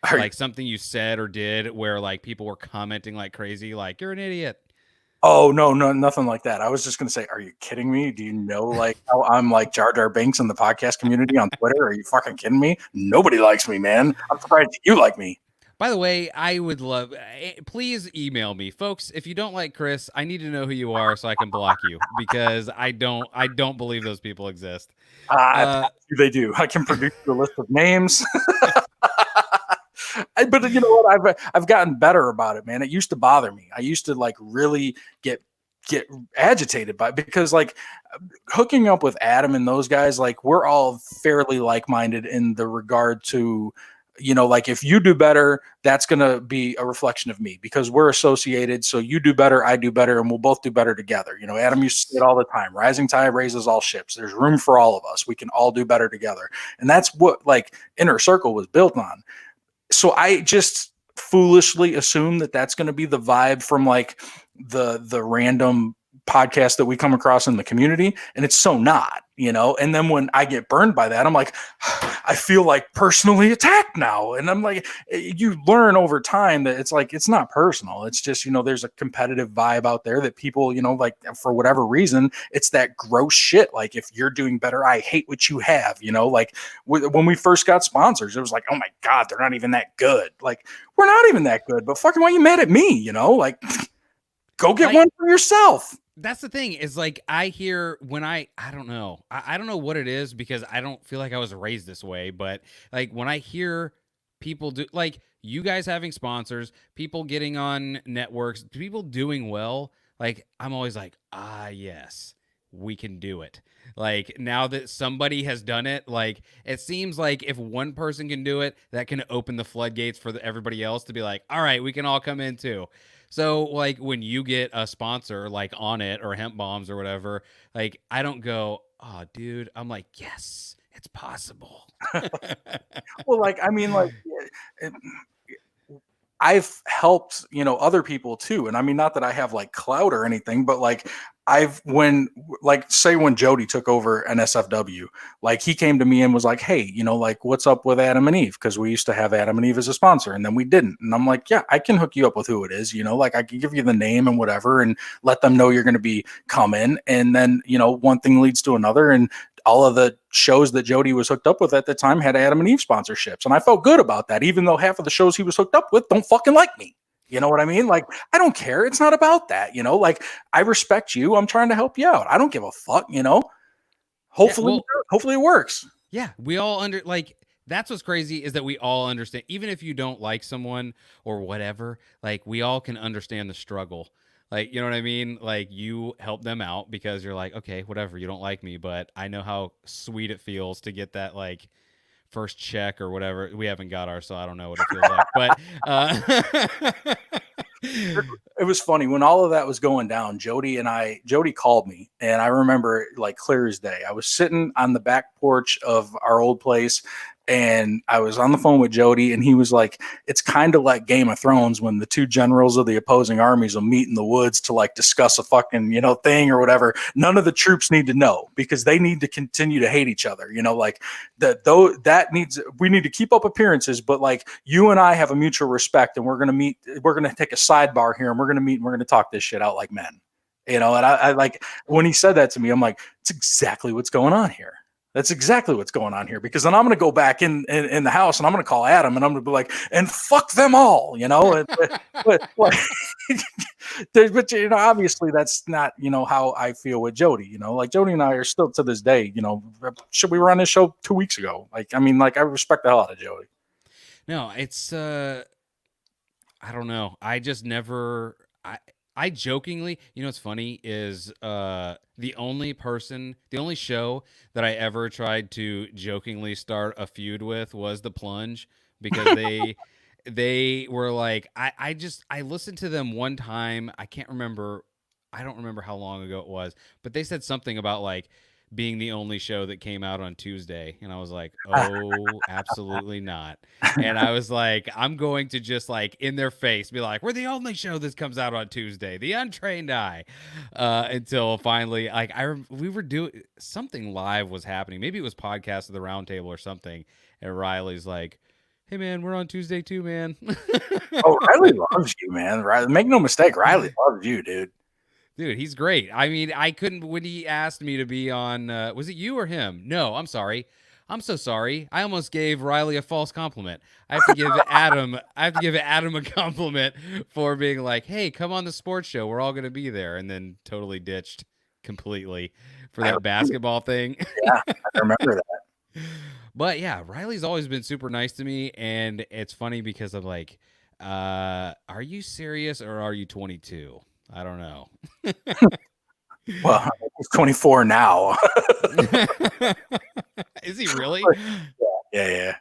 Are you, Like something you said or did where like people were commenting like crazy like you're an idiot. oh, no, no, nothing like that. I was just gonna say, are you kidding me? Do you know like how I'm like Jar Jar Binks in the podcast community on Twitter? Are you fucking kidding me? Nobody likes me, man. I'm surprised you like me. By the way, I would love please email me. Folks, if you don't like Chris, I need to know who you are so I can block you because I don't believe those people exist. I Uh promise you they do. I can produce you a list of names. But you know what? I've gotten better about it, man. It used to bother me. I used to like really get agitated by it because like hooking up with Adam and those guys, like we're all fairly like minded in the regard to, like if you do better, that's gonna be a reflection of me because we're associated. So you do better, I do better, and we'll both do better together. Adam used to say it all the time: rising tide raises all ships. There's room for all of us. We can all do better together, and that's what like Inner Circle was built on. So I just foolishly assume that that's going to be the vibe from like the random podcast that we come across in the community, and it's so not. And then when I get burned by that, I'm like, I feel like personally attacked now, and I'm like, you learn over time that it's like it's not personal. It's just there's a competitive vibe out there that people like for whatever reason it's that gross shit. Like if you're doing better, I hate what you have. Like when we first got sponsors, it was like, oh my god, they're not even that good. Like we're not even that good, but fucking why are you mad at me? Like go get like one for yourself. that's the thing is like I hear when I don't know. I don't know what it is because I don't feel like I was raised this way, but like when I hear people do like you guys having sponsors, people getting on networks, people doing well, like I'm always like, "Ah, yes. We can do it." Like now that somebody has done it, like it seems like if one person can do it, that can open the floodgates for everybody else to be like, "All right, we can all come in too." So like when you get a sponsor like on it or hemp bombs or whatever, like I don't go, "Oh, dude." I'm like, "Yes, it's possible." Well, like I mean, like I've helped, other people too. And I mean, not that I have like clout or anything, but like like, say when Jody took over NSFW, like he came to me and was like, hey, like what's up with Adam and Eve? Cause we used to have Adam and Eve as a sponsor and then we didn't. And I'm like, yeah, I can hook you up with who it is, like I can give you the name and whatever and let them know you're going to be coming. And then, one thing leads to another. And all of the shows that Jody was hooked up with at the time had Adam and Eve sponsorships. And I felt good about that, even though half of the shows he was hooked up with don't fucking like me. You know what I mean? Like, I don't care. It's not about that. Like I respect you. I'm trying to help you out. I don't give a fuck. Yeah, Hopefully, well, hopefully it works. yeah, we all like that's what's crazy is that we all understand even if you don't like someone or whatever, like we all can understand the struggle. Like, you know what I mean? Like you help them out because you're like, okay, whatever, you don't like me, but I know how sweet it feels to get that like first check or whatever. We haven't got ours, so I don't know what it feels like. But It was funny when all of that was going down. Jody called me, and I remember like clear as day. I was sitting on the back porch of our old place, and I was on the phone with Jody, and he was like, "It's kind of like Game of Thrones when the two generals of the opposing armies will meet in the woods to like discuss a fucking thing or whatever. None of the troops need to know because they need to continue to hate each other. Like that though that needs we need to keep up appearances, but like you and I have a mutual respect, and we're gonna meet. We're gonna take a sidebar here, and we're gonna meet, and we're gonna talk this shit out like men." And I like when he said that to me, I'm like, it's exactly what's going on here. That's exactly what's going on here because then I'm going to go back in the house and I'm going to call Adam and I'm going to be like, and fuck them all, but obviously that's not, how I feel with Jody, like Jody and I are still to this day, should we run this show 2 weeks ago? Like, I mean, like I respect the hell out of Jody. no, it's I don't know. I just never I jokingly, you know what's funny is the only show that I ever tried to jokingly start a feud with was The Plunge, because they were like, I listened to them one time. I don't remember how long ago it was, but they said something about like being the only show that came out on Tuesday. And I was like, oh, absolutely not. And I was like, I'm going to just like in their face be like, we're the only show that comes out on Tuesday, The Untrained Eye. Until finally, like, we were doing something live was happening. Maybe it was Podcast of the Roundtable or something. And Riley's like, hey, man, we're on Tuesday too, man. Oh, Riley loves you, man. Riley, make no mistake, Riley loves you, dude. Dude, he's great. I mean, I couldn't when he asked me to be on. Was it you or him? No, I'm sorry. I'm so sorry. I almost gave Riley a false compliment. I have to give Adam. I have to give Adam a compliment for being like, "Hey, come on the sports show. We're all going to be there," and then totally ditched completely for I that remember, basketball thing. yeah, I remember that. But yeah, Riley's always been super nice to me, and it's funny because I'm like, are you serious or are you 22? I don't know. Well, he's 24 now. Is he really? Yeah,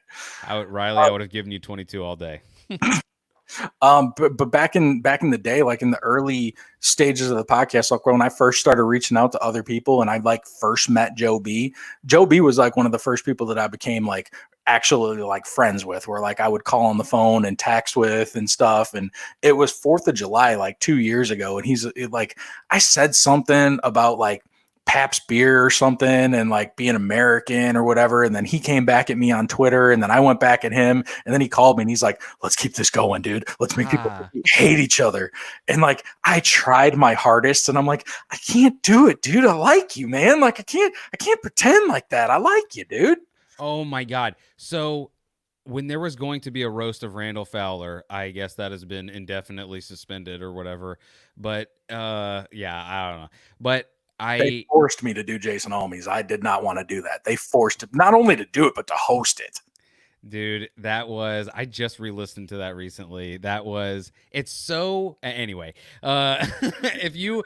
yeah. Riley, I would have given you 22 all day. But back in the day, like in the early stages of the podcast, like when I first started reaching out to other people and I like first met Joe B. Joe B was like one of the first people that I became like actually like friends with, where like I would call on the phone and text with and stuff. And it was 4th of July, like 2 years ago. And like, I said something about like Pabst beer or something and like being American or whatever. And then he came back at me on Twitter and then I went back at him and then he called me and he's like, let's keep this going, dude. Let's make people Ah, hate each other. And like, I tried my hardest and I'm like, I can't do it, dude. I like you, man. Like I can't pretend like that. I like you, dude. oh my God. So when there was going to be a roast of Randall Fowler, I guess that has been indefinitely suspended or whatever. But yeah, I don't know. But They I forced me to do Jason Almes. I did not want to do that. They forced it not only to do it, but to host it. Dude, that was I just re-listened to that recently. That was it's so anyway. If you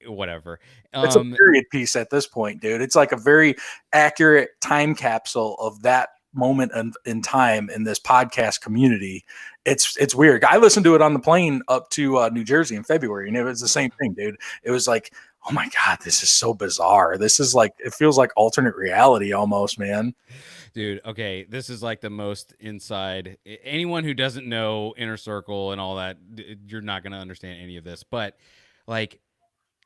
whatever. It's a Um period piece at this point, dude. It's like a very accurate time capsule of that moment in time in this podcast community. It's weird. I listened to it on the plane up to New Jersey in February, and it was the same thing, dude. It was like, oh my god, this is so bizarre. This is like it feels like alternate reality almost, man. dude, okay, this is like the most inside anyone who doesn't know Inner Circle and all that, you're not going to understand any of this. But like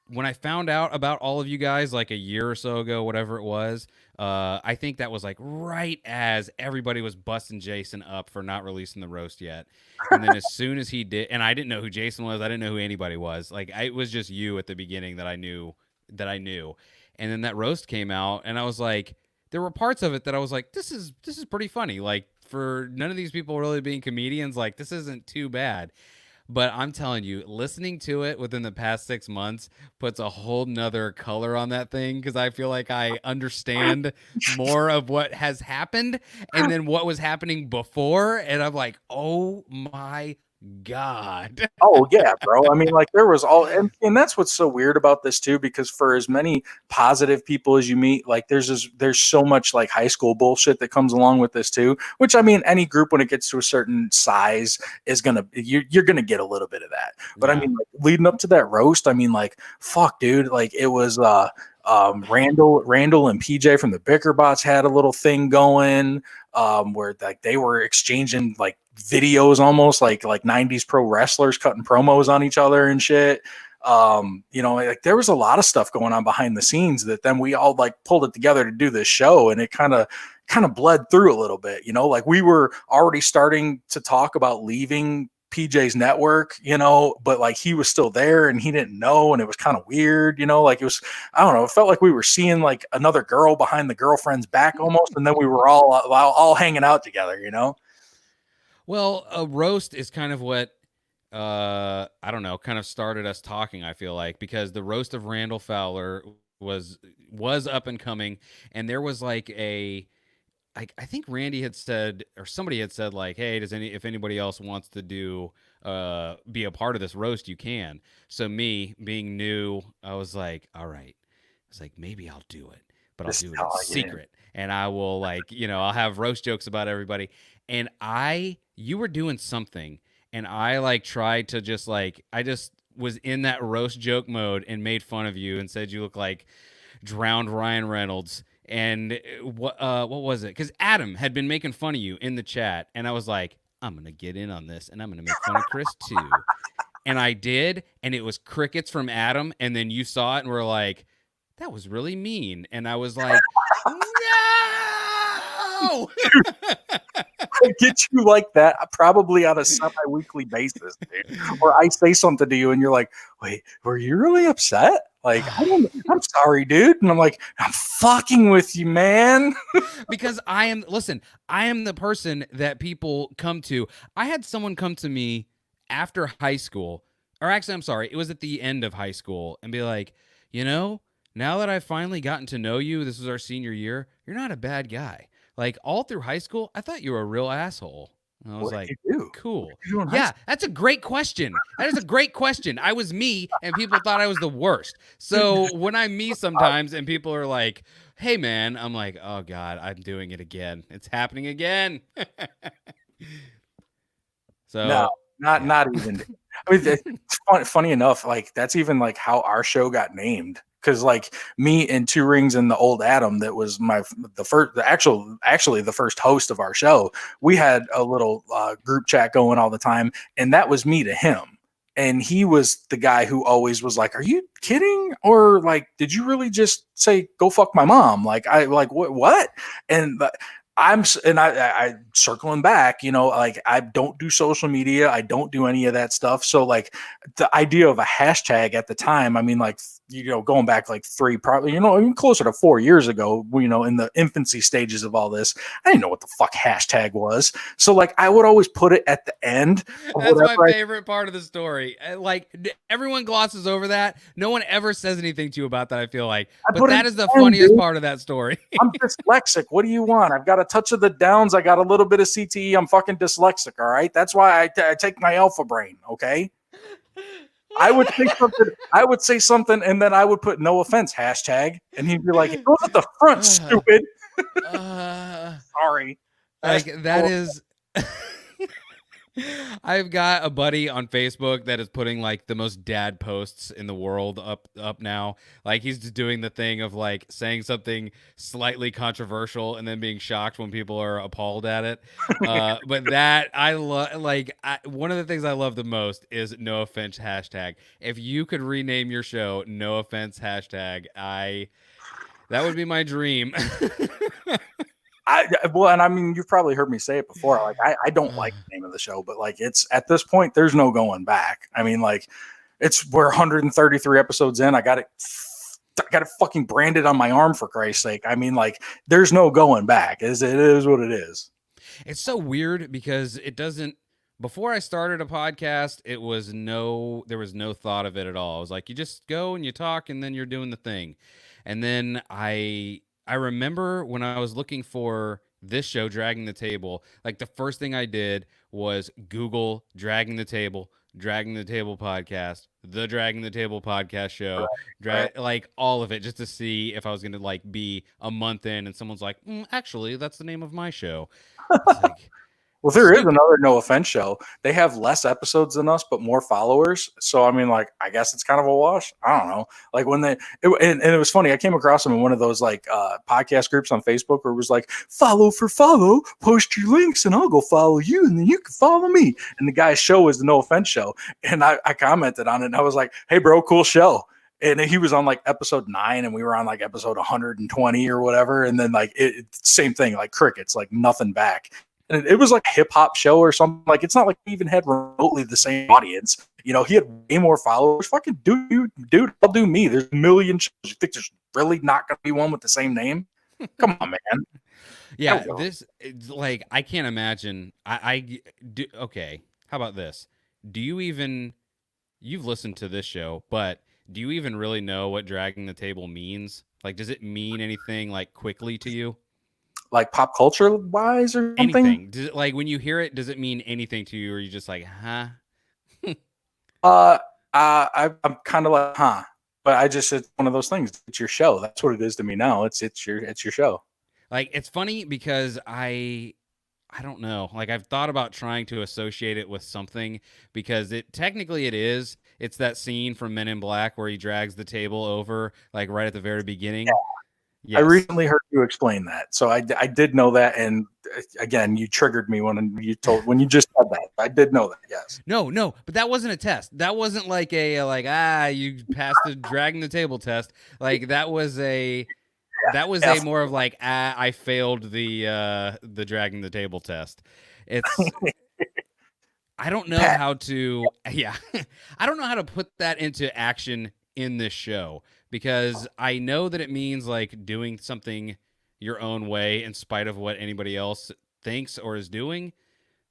when I found out about all of you guys like a year or so ago, whatever it was, I think that was like right as everybody was busting Jason up for not releasing the roast yet. And then as soon as he did, and I didn't know who Jason was, I didn't know who anybody was. Like it was just you at the beginning that I knew that I knew. And then that roast came out, and I was like, there were parts of it that I was like, this is pretty funny. Like for none of these people really being comedians, like this isn't too bad. But I'm telling you, listening to it within the past 6 months puts a whole nother color on that thing because I feel like I understand more of what has happened and then what was happening before. And I'm like, oh my God. Oh yeah, bro. I mean, like there was all, and that's what's so weird about this too, because for as many positive people as you meet, like there's so much like high school bullshit that comes along with this too. Which I mean, any group when it gets to a certain size is you're gonna get a little bit of that. But I Yeah. mean, like, leading up to that roast, I mean, like fuck, dude, like it was Randall and PJ from the Bickerbots had a little thing going where like they were exchanging like videos almost like 90s pro wrestlers cutting promos on each other and shit. You know, like there was a lot of stuff going on behind the scenes that then we all like pulled it together to do this show, and it kind of bled through a little bit, you know, like we were already starting to talk about leaving PJ's network, you know, but like he was still there and he didn't know, and it was kind of weird, you know, like it was, I don't know, it felt like we were seeing like another girl behind the girlfriend's back almost, and then we were all hanging out together, you know. Well, a roast is kind of what I don't know, kind of started us talking, I feel like, because the roast of Randall Fowler was up and coming, and there was like I think Randy had said or somebody had said like, hey, does any if anybody else wants to do be a part of this roast, you can. So me being new, I was like, all right. I was like, maybe I'll do it, but I'll Just do it in tell you didn't. secret. And I will like, I'll have roast jokes about everybody. And you were doing something, and I like tried to just like, I just was in that roast joke mode and made fun of you and said you look like drowned Ryan Reynolds. And what was it? Because Adam had been making fun of you in the chat, and I was like, I'm gonna get in on this, and I'm gonna make fun of Chris too. And I did, and it was crickets from Adam, and then you saw it and were like, that was really mean. And I was like, no. I get you like that probably on a semi-weekly basis, dude. Or I say something to you and you're like, wait, were you really upset? Like, I'm sorry, dude. And I'm like, I'm fucking with you, man. Because I am the person that people come to. I had someone come to me after high school, or actually, I'm sorry, it was at the end of high school, and be like, now that I've finally gotten to know you, this was our senior year, you're not a bad guy. Like, all through high school, I thought you were a real asshole. And I was What like, did you do? cool. What did you do in high Yeah, school? that's a great question. That is a great question. I was me, and people thought I was the worst. So when I'm me sometimes, and people are like, hey, man, I'm like, oh, God, I'm doing it again. It's happening again. No, So, yeah. not even. I mean, it's funny enough, like that's even like how our show got named. Because like me and Two Rings and the old Adam, that was actually the first host of our show. We had a little group chat going all the time, and that was me to him. And he was the guy who always was like, "Are you kidding? Or like, did you really just say go fuck my mom?" Like I like what? And I circling back, like I don't do social media. I don't do any of that stuff. So like the idea of a hashtag at the time, I mean, like, going back like probably, even closer to 4 years ago, in the infancy stages of all this, I didn't know what the fuck hashtag was. So like I would always put it at the end of That's my whatever favorite part of the story. Like, everyone glosses over that. No one ever says anything to you about that, I feel like. I But put it at that is the the end, funniest dude. part of that story. I'm dyslexic. What do you want? I've got a touch of the downs. I got a little bit of CTE. I'm fucking dyslexic. All right. That's why I take my alpha brain. Okay. I would say something. I would say something, and then I would put "no offense" hashtag, and he'd be like, "It goes at the front, stupid." Sorry. Like, that is. I've got a buddy on Facebook that is putting like the most dad posts in the world up now. Like, he's just doing the thing of like saying something slightly controversial and then being shocked when people are appalled at it. But that I love. Like, one of the things I love the most is "no offense" hashtag. If you could rename your show "no offense" hashtag, that would be my dream. Well, and I mean, you've probably heard me say it before. Like, I don't like the name of the show, but like, it's at this point, there's no going back. I mean, like, we're 133 episodes in. I got it fucking branded on my arm, for Christ's sake. I mean, like, there's no going back. It is what it is. It's so weird because it doesn't. Before I started a podcast, there was no thought of it at all. I was like, you just go and you talk, and then you're doing the thing. And then I remember when I was looking for this show, Dragging the Table, like the first thing I did was Google Dragging the Table podcast, the Dragging the Table podcast show, Right. like all of it, just to see if I was gonna like be a month in, and someone's like, actually, that's the name of my show. It's like, Well, there is stupid. another No Offense show. They have less episodes than us, but more followers. So, I mean, like, I guess it's kind of a wash. I don't know. Like, and it was funny. I came across them in one of those, like, podcast groups on Facebook where it was like, follow for follow, post your links, and I'll go follow you, and then you can follow me. And the guy's show is the No Offense show. And I commented on it, and I was like, hey, bro, cool show. And he was on like episode 9, and we were on like episode 120 or whatever. And then like same thing, like crickets, like nothing back. And it was like a hip hop show or something. Like, it's not like he even had remotely the same audience. He had way more followers. Fucking dude, I'll do me. There's a million shows. You think there's really not going to be one with the same name? Come on, man. Yeah, like, I can't imagine. I do. Okay, how about this? Do you even? You've listened to this show, but do you even really know what Dragging the Table means? Like, does it mean anything like quickly to you? Like pop culture wise or something? Anything? Does it, like, when you hear it, does it mean anything to you, or are you just like, huh? I'm kind of like, huh? But it's one of those things. It's your show. That's what it is to me now. It's your show. Like, it's funny because I don't know. Like, I've thought about trying to associate it with something because it technically it is. It's that scene from Men in Black where he drags the table over, like right at the very beginning. I Yes. recently heard you explain that, so I did know that. And again, you triggered me when you just said that. I did know that. Yes. No, no, but that wasn't a test. That wasn't like you passed the dragging the table test. Like that was a F. more of like I failed the dragging the table test. It's I don't know Pat. how to yeah. I don't know how to put that into action in this show because I know that it means like doing something your own way in spite of what anybody else thinks or is doing,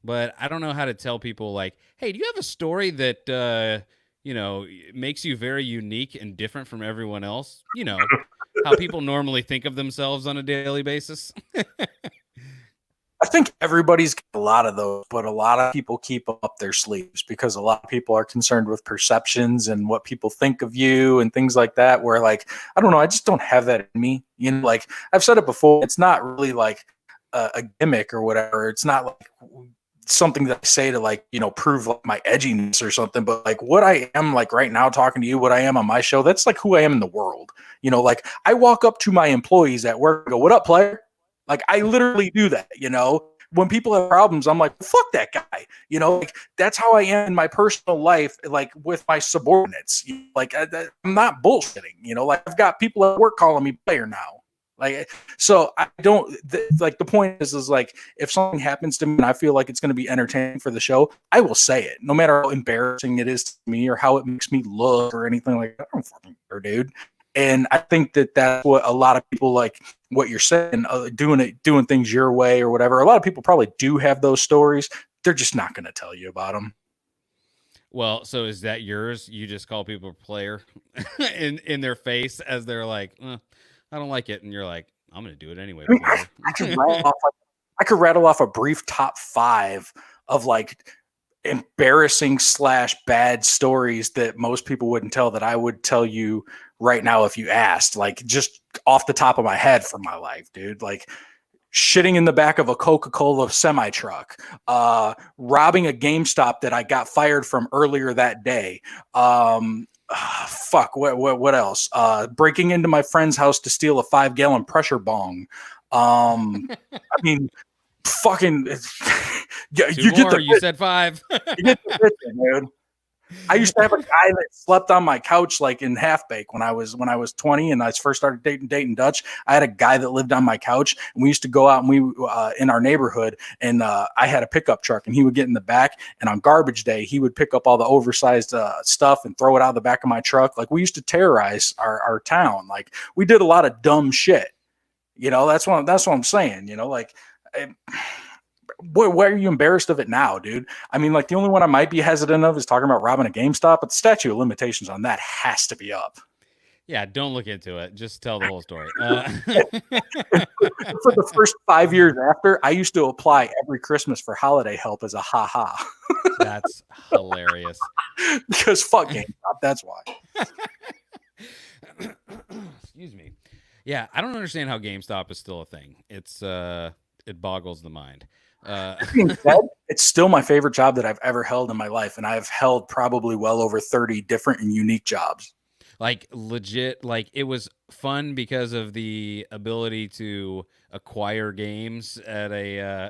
but I don't know how to tell people like, "Hey, do you have a story that makes you very unique and different from everyone else?" You know, how people normally think of themselves on a daily basis. I think everybody's got a lot of those, but a lot of people keep up their sleeves because a lot of people are concerned with perceptions and what people think of you and things like that. Where, like, I don't know, I just don't have that in me. You know, like I've said it before, it's not really like a gimmick or whatever. It's not like something that I say to, like, prove like my edginess or something. But like what I am like right now talking to you, what I am on my show, that's like who I am in the world. Like I walk up to my employees at work and go, "What up, player?" Like I literally do that, when people have problems, I'm like, fuck that guy. Like that's how I am in my personal life, like with my subordinates. Like I'm not bullshitting, like I've got people at work calling me player now. Like, so I don't like the point is like, if something happens to me and I feel like it's going to be entertaining for the show, I will say it no matter how embarrassing it is to me or how it makes me look or anything like that. I don't fucking care, dude. And I think that that's what a lot of people, like what you're saying, doing things your way or whatever. A lot of people probably do have those stories. They're just not going to tell you about them. Well, so is that yours? You just call people player in their face as they're like, I don't like it, and you're like, I'm gonna do it anyway. I mean, I could rattle off a brief top 5 of like embarrassing / bad stories that most people wouldn't tell that I would tell you right now if you asked, like just off the top of my head from my life, dude. Like shitting in the back of a Coca-Cola semi truck, robbing a GameStop that I got fired from earlier that day. Fuck, what else? Breaking into my friend's house to steal a 5-gallon pressure bong. I mean, fucking you get more, you said 5. You get the picture, dude. I used to have a guy that slept on my couch like in Half Bake when I was 20 and I first started dating Dutch. I had a guy that lived on my couch and we used to go out and we in our neighborhood and I had a pickup truck and he would get in the back and on garbage day he would pick up all the oversized stuff and throw it out of the back of my truck. Like we used to terrorize our town. Like we did a lot of dumb shit. That's what I'm saying. Like. Why are you embarrassed of it now, dude? I mean, like the only one I might be hesitant of is talking about robbing a GameStop, but the statute of limitations on that has to be up. Yeah, don't look into it. Just tell the whole story. For the first 5 years after, I used to apply every Christmas for holiday help as a ha-ha. That's hilarious. Because fuck GameStop, that's why. Excuse me. Yeah, I don't understand how GameStop is still a thing. It boggles the mind. Being said, it's still my favorite job that I've ever held in my life, and I've held probably well over 30 different and unique jobs. Like legit, like it was fun because of the ability to acquire games at a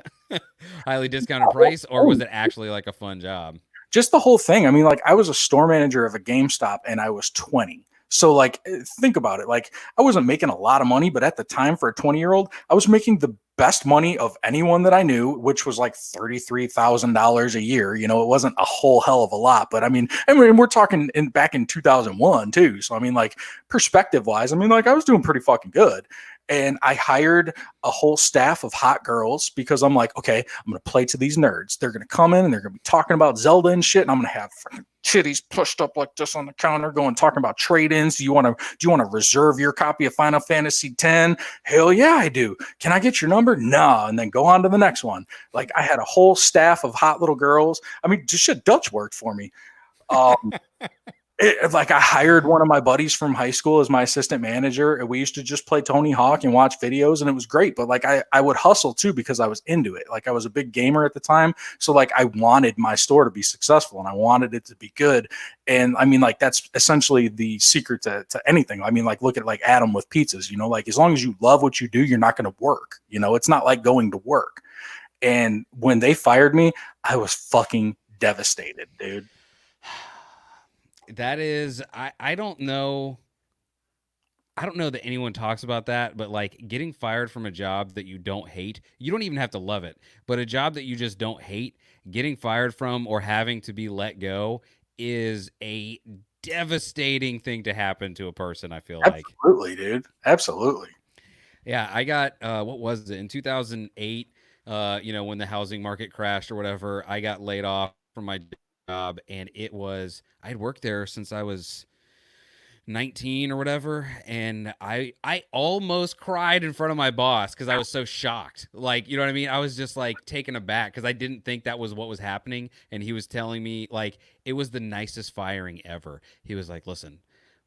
highly discounted price, or was it actually like a fun job? Just the whole thing. I mean, like I was a store manager of a GameStop and I was 20. So like think about it. Like I wasn't making a lot of money, but at the time for a 20-year-old, I was making the best money of anyone that I knew, which was like $33,000 a year. It wasn't a whole hell of a lot, but I mean we're talking back in 2001 too. So I mean, like perspective wise, I mean, like I was doing pretty fucking good. And I hired a whole staff of hot girls because I'm like, okay, I'm going to play to these nerds. They're going to come in and they're going to be talking about Zelda and shit. And I'm going to have fucking titties pushed up like this on the counter talking about trade-ins. Do you want to reserve your copy of Final Fantasy X? Hell yeah, I do. Can I get your number? No. And then go on to the next one. Like I had a whole staff of hot little girls. I mean, just shit, Dutch worked for me. Um, like I hired one of my buddies from high school as my assistant manager, and we used to just play Tony Hawk and watch videos, and it was great. But like I would hustle too because I was into it. Like I was a big gamer at the time, so like I wanted my store to be successful and I wanted it to be good. And I mean, like that's essentially the secret to anything. I mean, like look at like Adam with pizzas. You know, like as long as you love what you do, you're not going to work. You know, it's not like going to work. And when they fired me, I was fucking devastated, dude. That is, I don't know. I don't know that anyone talks about that, but like getting fired from a job that you don't hate, you don't even have to love it, but a job that you just don't hate, getting fired from or having to be let go is a devastating thing to happen to a person, I feel like. Absolutely, dude. Absolutely. Yeah, I got what was it in 2008? When the housing market crashed or whatever, I got laid off from my job, and it was I'd worked there since I was 19 or whatever, and I almost cried in front of my boss because I was so shocked. Like, you know what I mean? I was just like taken aback because I didn't think that was what was happening, and he was telling me like it was the nicest firing ever. He was like, "Listen,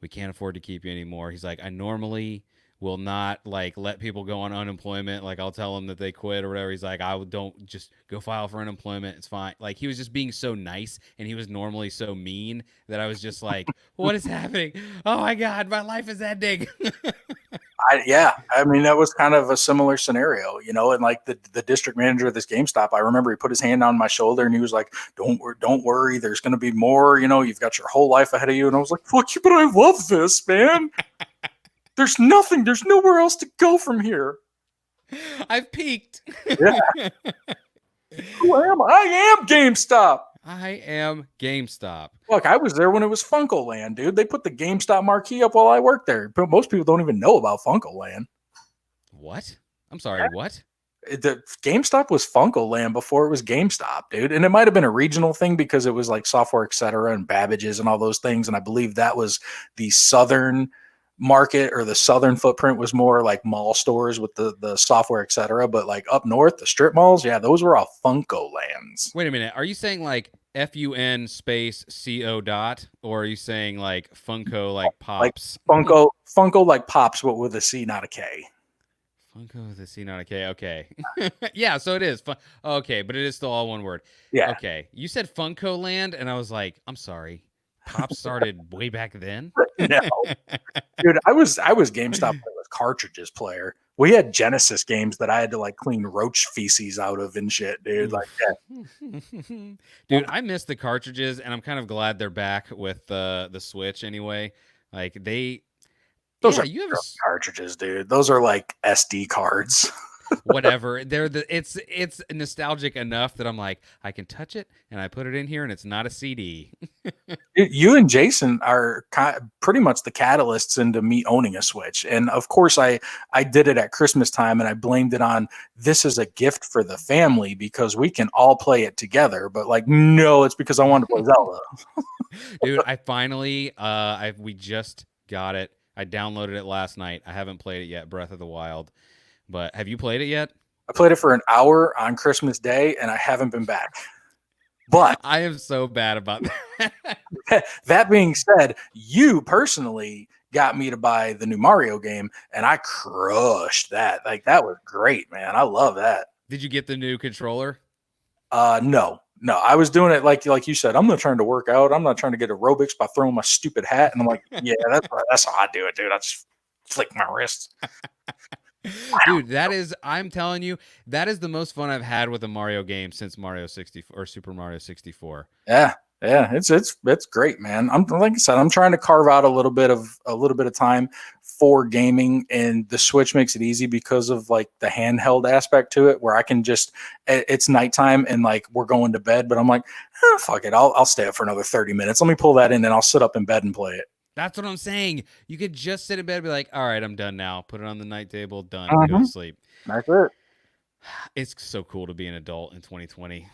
we can't afford to keep you anymore." He's like, "I normally will not like let people go on unemployment. Like I'll tell them that they quit or whatever." He's like, don't just go file for unemployment. It's fine." Like he was just being so nice, and he was normally so mean that I was just like, what is happening? Oh my God, my life is ending. Yeah, I mean that was kind of a similar scenario, you know. And like the district manager of this GameStop, I remember he put his hand on my shoulder and he was like, don't worry, there's going to be more. You know, you've got your whole life ahead of you." And I was like, "Fuck you, but I love this, man. There's nothing. There's nowhere else to go from here." I've peaked. Yeah, who am I? I am GameStop. I am GameStop. Look, I was there when it was Funko Land, dude. They put the GameStop marquee up while I worked there. But most people don't even know about Funko Land. What? I'm sorry, what? The GameStop was Funko Land before it was GameStop, dude. And it might have been a regional thing because it was like Software Etc. and Babbage's and all those things. And I believe that was the southern market, or the southern footprint was more like mall stores with the Software Etc. But like up north, the strip malls, yeah, those were all Funko Lands. Wait a minute. Are you saying like FUN space CO dot, or are you saying like Funko like Like Pops? Funko like Pops, but with a C, not a K. Funko with a C, not a K. Okay. Yeah, so it is. Okay, but it is still all one word. Yeah. Okay. You said Funko Land, and I was like, I'm sorry. Pops started way back then? No. Dude, I was GameStop with cartridges player. We had Genesis games that I had to like clean roach feces out of and shit, dude. Like, yeah. Dude, I miss the cartridges, and I'm kind of glad they're back with the Switch anyway. Like Those yeah, are you have cartridges, dude. Those are like SD cards. whatever. It's nostalgic enough that I'm like, I can touch it, and I put it in here, and it's not a CD. You and Jason are pretty much the catalysts into me owning a Switch. And of course, I did it at Christmas time, and I blamed it on this is a gift for the family because we can all play it together. But like, no, it's because I wanted to play Zelda. Dude, I finally we just got it. I downloaded it last night. I haven't played it yet, Breath of the Wild. But have you played it yet? I played it for an hour on Christmas Day, and I haven't been back. But I am so bad about that. that being said, you personally got me to buy the new Mario game, and I crushed that. Like that was great, man. I love that. Did you get the new controller? No. I was doing it like you said. I'm not trying to work out. I'm not trying to get aerobics by throwing my stupid hat. And I'm like, yeah, that's how I do it, dude. I just flick my wrist. Dude, I'm telling you, that is the most fun I've had with a Mario game since Mario 64 or Super Mario 64. Yeah, it's great, man. I'm like I said, I'm trying to carve out a little bit of time for gaming, and the Switch makes it easy because of like the handheld aspect to it, where I can just it's nighttime and like we're going to bed, but I'm like, fuck it, I'll stay up for another 30 minutes. Let me pull that in, and I'll sit up in bed and play it. That's what I'm saying. You could just sit in bed and be like, all right, I'm done now. Put it on the night table, done, go to sleep. That's it. It's so cool to be an adult in 2020.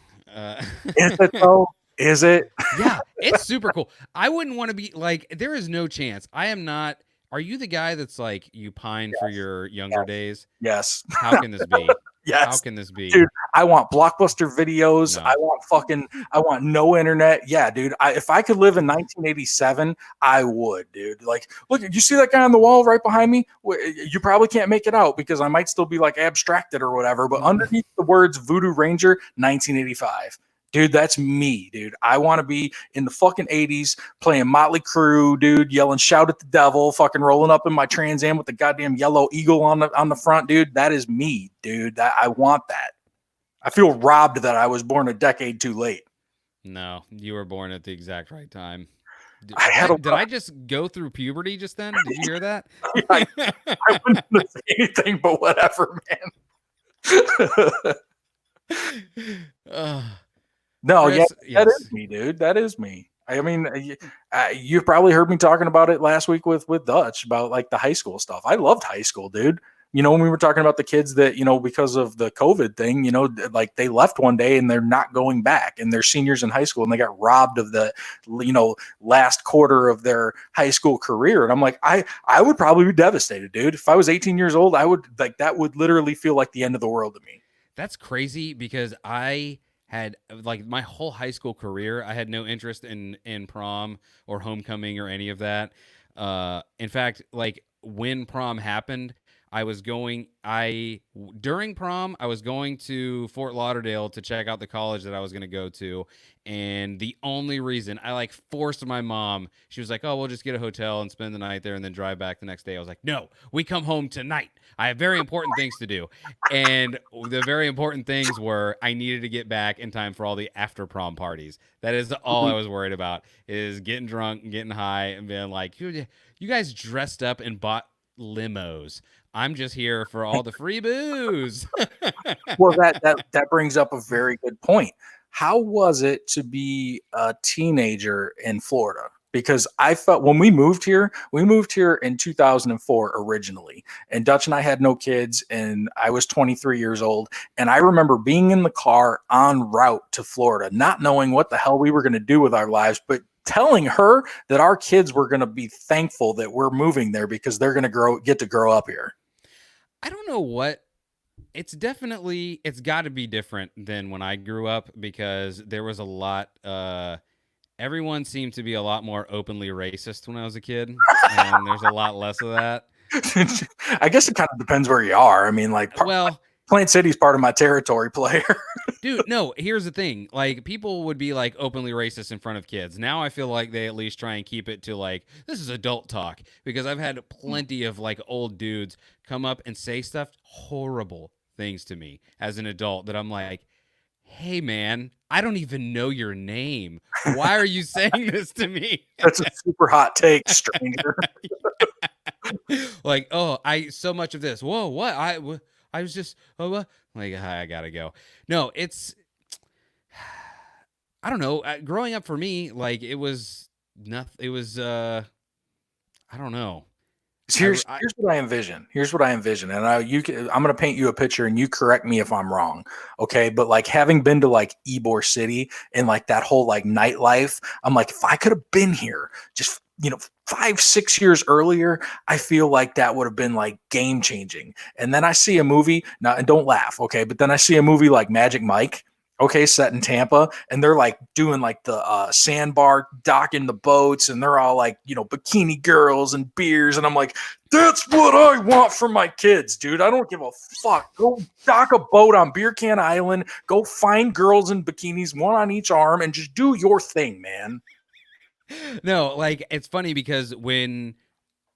Is it though? Is it? Yeah, it's super cool. I wouldn't want to be like, there is no chance. I am not. Are you the guy that's like, you pine for your younger days? Yes. How can this be? How Yes. can this be? Dude, I want Blockbuster videos. No. I want no internet. Yeah, dude. If I could live in 1987, I would, dude. Like, look, you see that guy on the wall right behind me? You probably can't make it out because I might still be like abstracted or whatever. But underneath the words Voodoo Ranger 1985. Dude, that's me, dude. I want to be in the fucking 80s playing Motley Crue, dude, yelling shout at the devil, fucking rolling up in my Trans Am with the goddamn yellow eagle on the front, dude. That is me, dude. I want that. I feel robbed that I was born a decade too late. No, you were born at the exact right time. I had a Did I just go through puberty just then? Did you hear that? I wouldn't say anything but whatever, man. uh, No, yeah, Chris, that yes. is me, dude. That is me. I mean, you've probably heard me talking about it last week with Dutch about like the high school stuff. I loved high school, dude. You know, when we were talking about the kids that, you know, because of the COVID thing, you know, like they left one day and they're not going back and they're seniors in high school and they got robbed of the, you know, last quarter of their high school career. And I'm like, I would probably be devastated, dude. If I was 18 years old, I would like that would literally feel like the end of the world to me. That's crazy because I had like my whole high school career, I had no interest in prom or homecoming or any of that. In fact, like when prom happened, I was going I during prom, I was going to Fort Lauderdale to check out the college that I was going to go to, and the only reason I like forced my mom, she was like, "Oh, we'll just get a hotel and spend the night there and then drive back the next day." I was like, "No, we come home tonight. I have very important things to do." And the very important things were I needed to get back in time for all the after prom parties. That is all I was worried about, is getting drunk and getting high and being like, you guys dressed up and bought limos. I'm just here for all the free booze." Well, that brings up a very good point. How was it to be a teenager in Florida? Because I felt when we moved here in 2004 originally, and Dutch and I had no kids, and I was 23 years old. And I remember being in the car en route to Florida, not knowing what the hell we were going to do with our lives, but telling her that our kids were going to be thankful that we're moving there because they're going to get to grow up here. I don't know what it's got to be different than when I grew up because there was a lot everyone seemed to be a lot more openly racist when I was a kid, and there's a lot less of that. I guess it kind of depends where you are. I mean, like Well, Plant City's part of my territory, player. dude, no, here's the thing. Like, people would be like openly racist in front of kids. Now I feel like they at least try and keep it to like, this is adult talk, because I've had plenty of like old dudes come up and say stuff, horrible things to me as an adult, that I'm like, hey, man, I don't even know your name. Why are you saying this to me? That's a super hot take, stranger. Like, oh, I so much of this. Whoa, what? I was just, oh, what? Like, I gotta go. No, it's, I don't know. Growing up for me, like, it was nothing. It was, I don't know. Here's what I envision. Here's what I envision, and I'm going to paint you a picture, and you correct me if I'm wrong, okay? But like having been to like Ybor City and like that whole like nightlife, I'm like, if I could have been here, just 5-6 years earlier, I feel like that would have been like game changing. And then I see a movie now, and don't laugh, okay? But then I see a movie like Magic Mike, okay, set in Tampa, and they're like doing like the sandbar, docking the boats, and they're all like, bikini girls and beers. And I'm like, that's what I want for my kids, dude. I don't give a fuck. Go dock a boat on Beer Can Island, go find girls in bikinis, one on each arm, and just do your thing, man. No, like, it's funny because when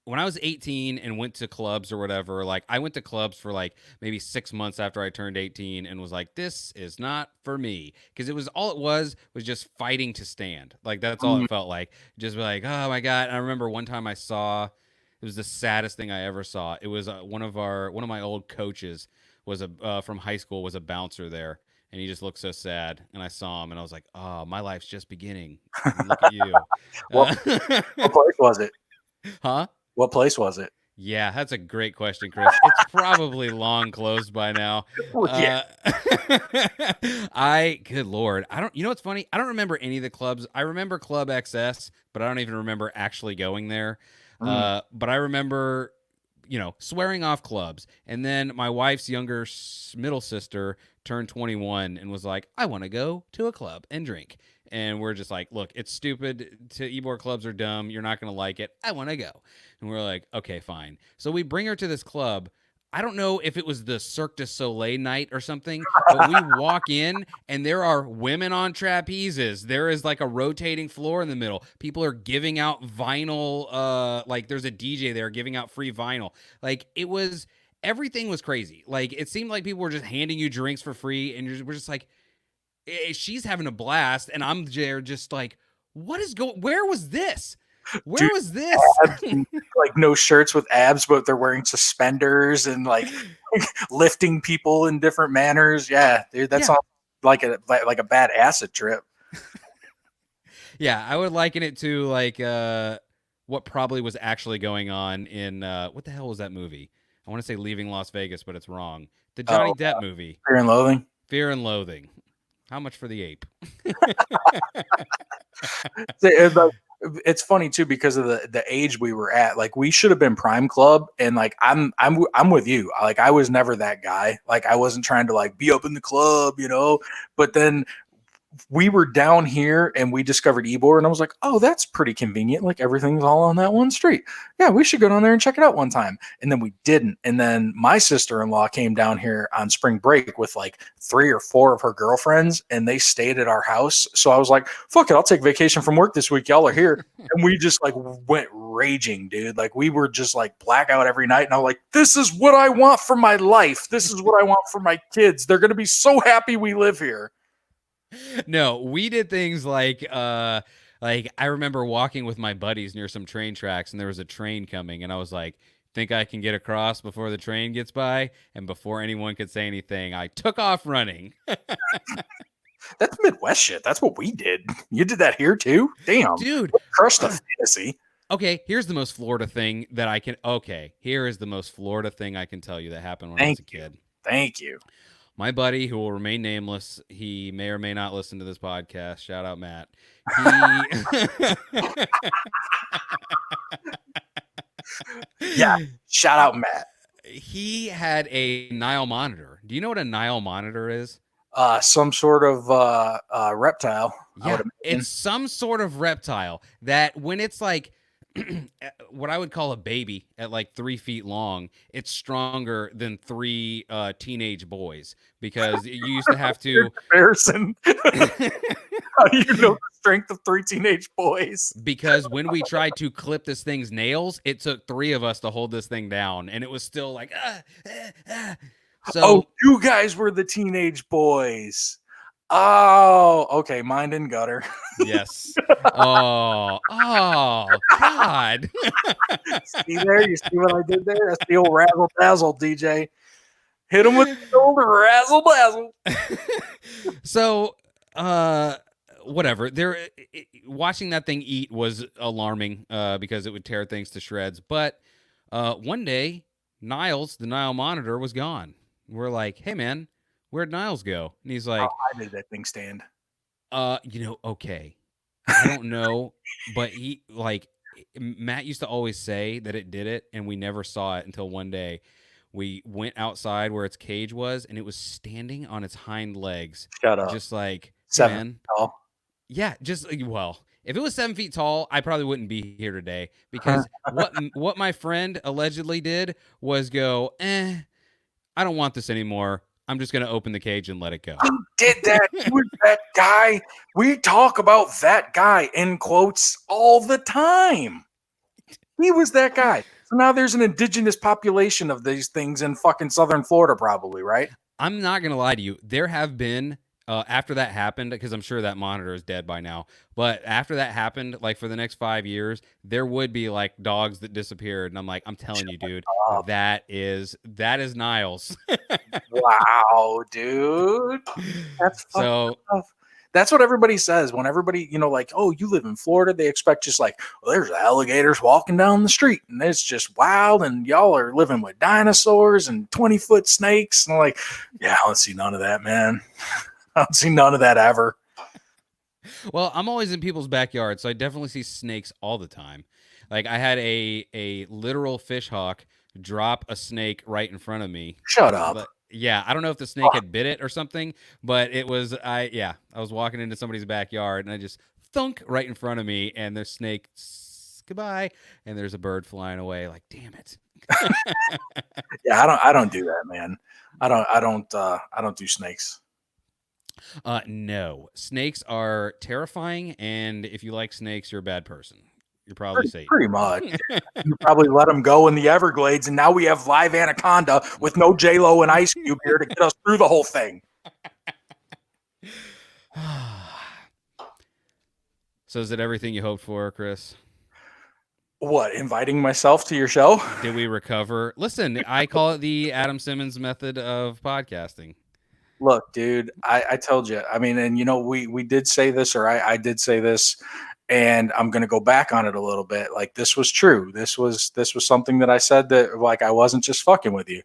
I was 18 and went to clubs or whatever, like, I went to clubs for like maybe 6 months after I turned 18 and was like, this is not for me. Because it was just fighting to stand. Like, that's all Mm. it felt like. Just be like, oh my God. And I remember one time it was the saddest thing I ever saw. It was one of my old coaches was from high school, was a bouncer there. And he just looked so sad. And I saw him and I was like, oh, my life's just beginning. And look at you. What, what place was it? Huh? What place was it? Yeah, that's a great question, Chris. It's probably long closed by now. Well, yeah. Good Lord. You know what's funny? I don't remember any of the clubs. I remember Club XS, but I don't even remember actually going there. Mm. But I remember swearing off clubs. And then my wife's younger middle sister turned 21 and was like, I want to go to a club and drink. And we're just like, look, it's stupid. Ybor clubs are dumb. You're not going to like it. I want to go. And we're like, okay, fine. So we bring her to this club. I don't know if it was the Cirque du Soleil night or something, but we walk in and there are women on trapezes. There is like a rotating floor in the middle. People are giving out vinyl. Like there's a DJ there giving out free vinyl. Like everything was crazy. Like it seemed like people were just handing you drinks for free, and we're just like, she's having a blast, and I'm there just like, where was this? Where Dude, was this? like no shirts with abs, but they're wearing suspenders and like lifting people in different manners. Yeah, dude, that sounds like a bad acid trip. Yeah, I would liken it to like what probably was actually going on in what the hell was that movie? I want to say Leaving Las Vegas, but it's wrong. The Johnny Depp movie. Fear and Loathing. Fear and Loathing. How much for the ape? It's funny too because of the age we were at. Like we should have been prime club, and like I'm with you. Like I was never that guy. Like I wasn't trying to like be up in the club, But then we were down here and we discovered Ybor, and I was like, oh, that's pretty convenient. Like everything's all on that one street. Yeah, we should go down there and check it out one time. And then we didn't. And then my sister-in-law came down here on spring break with like 3 or 4 of her girlfriends, and they stayed at our house. So I was like, fuck it, I'll take vacation from work this week. Y'all are here. And we just like went raging, dude. Like we were just like blackout every night. And I was like, this is what I want for my life. This is what I want for my kids. They're going to be so happy we live here. No, we did things like I remember walking with my buddies near some train tracks, and there was a train coming, and I was like, think I can get across before the train gets by? And before anyone could say anything, I took off running. That's Midwest shit. That's what we did. You did that here too? Damn. Dude. Crushed the fantasy. Okay, here's the most Florida thing that I can here is the most Florida thing I can tell you that happened when I was a kid. Thank you. My buddy, who will remain nameless, he may or may not listen to this podcast. Shout out, Matt. Yeah, shout out, Matt. He had a Nile monitor. Do you know what a Nile monitor is? Some sort of reptile. Yeah, it's some sort of reptile that when it's like what I would call a baby at like 3 feet long, it's stronger than 3 teenage boys because you used to have to comparison. How do you know the strength of 3 teenage boys? Because when we tried to clip this thing's nails, it took 3 of us to hold this thing down, and it was still like So you guys were the teenage boys. Oh, okay. Mind and gutter. Yes. Oh, God. See there? You see what I did there? That's the old razzle dazzle, DJ. Hit him with the old razzle dazzle. So, whatever. Watching that thing eat was alarming because it would tear things to shreds. But one day, Niles, the Nile monitor, was gone. We're like, hey, man, where'd Niles go? And he's like, how did that thing stand? Okay. I don't know, but Matt used to always say that it did it, and we never saw it until one day we went outside where its cage was, and it was standing on its hind legs. Shut up. Just like 7 man, feet tall. Yeah, just if it was 7 feet tall, I probably wouldn't be here today because what my friend allegedly did was go, I don't want this anymore. I'm just going to open the cage and let it go. He did that. He was that guy. We talk about that guy in quotes all the time. He was that guy. So now there's an indigenous population of these things in fucking southern Florida probably, right? I'm not going to lie to you. There have been, after that happened, because I'm sure that monitor is dead by now, but after that happened, like for the next 5 years, there would be like dogs that disappeared. And I'm like, I'm telling you, dude, that is Niles. Wow, dude. That's so tough. That's what everybody says when everybody, like, oh, you live in Florida. They expect just like, well, there's alligators walking down the street and it's just wild. And y'all are living with dinosaurs and 20-foot snakes. And I'm like, yeah, I don't see none of that, man. I don't see none of that ever. Well, I'm always in people's backyards, so I definitely see snakes all the time. Like I had a literal fish hawk drop a snake right in front of me. Shut up. But yeah, I don't know if the snake had bit it or something, but it was I was walking into somebody's backyard and I just thunk right in front of me, and the snake goodbye, and there's a bird flying away. Like, damn it. Yeah, I don't do that, man. I don't do snakes. No, snakes are terrifying, and if you like snakes, you're a bad person. You're probably Satan. Pretty much. You probably let them go in the Everglades, and now we have live anaconda with no J-Lo and Ice Cube here to get us through the whole thing. So is it everything you hoped for, Chris? What, inviting myself to your show? Did we recover? Listen, I call it the Adam Simmons method of podcasting. Look, dude, I told you. I mean, and we did say this, or I did say this, and I'm going to go back on it a little bit. Like, this was true. This was something that I said, that like I wasn't just fucking with you.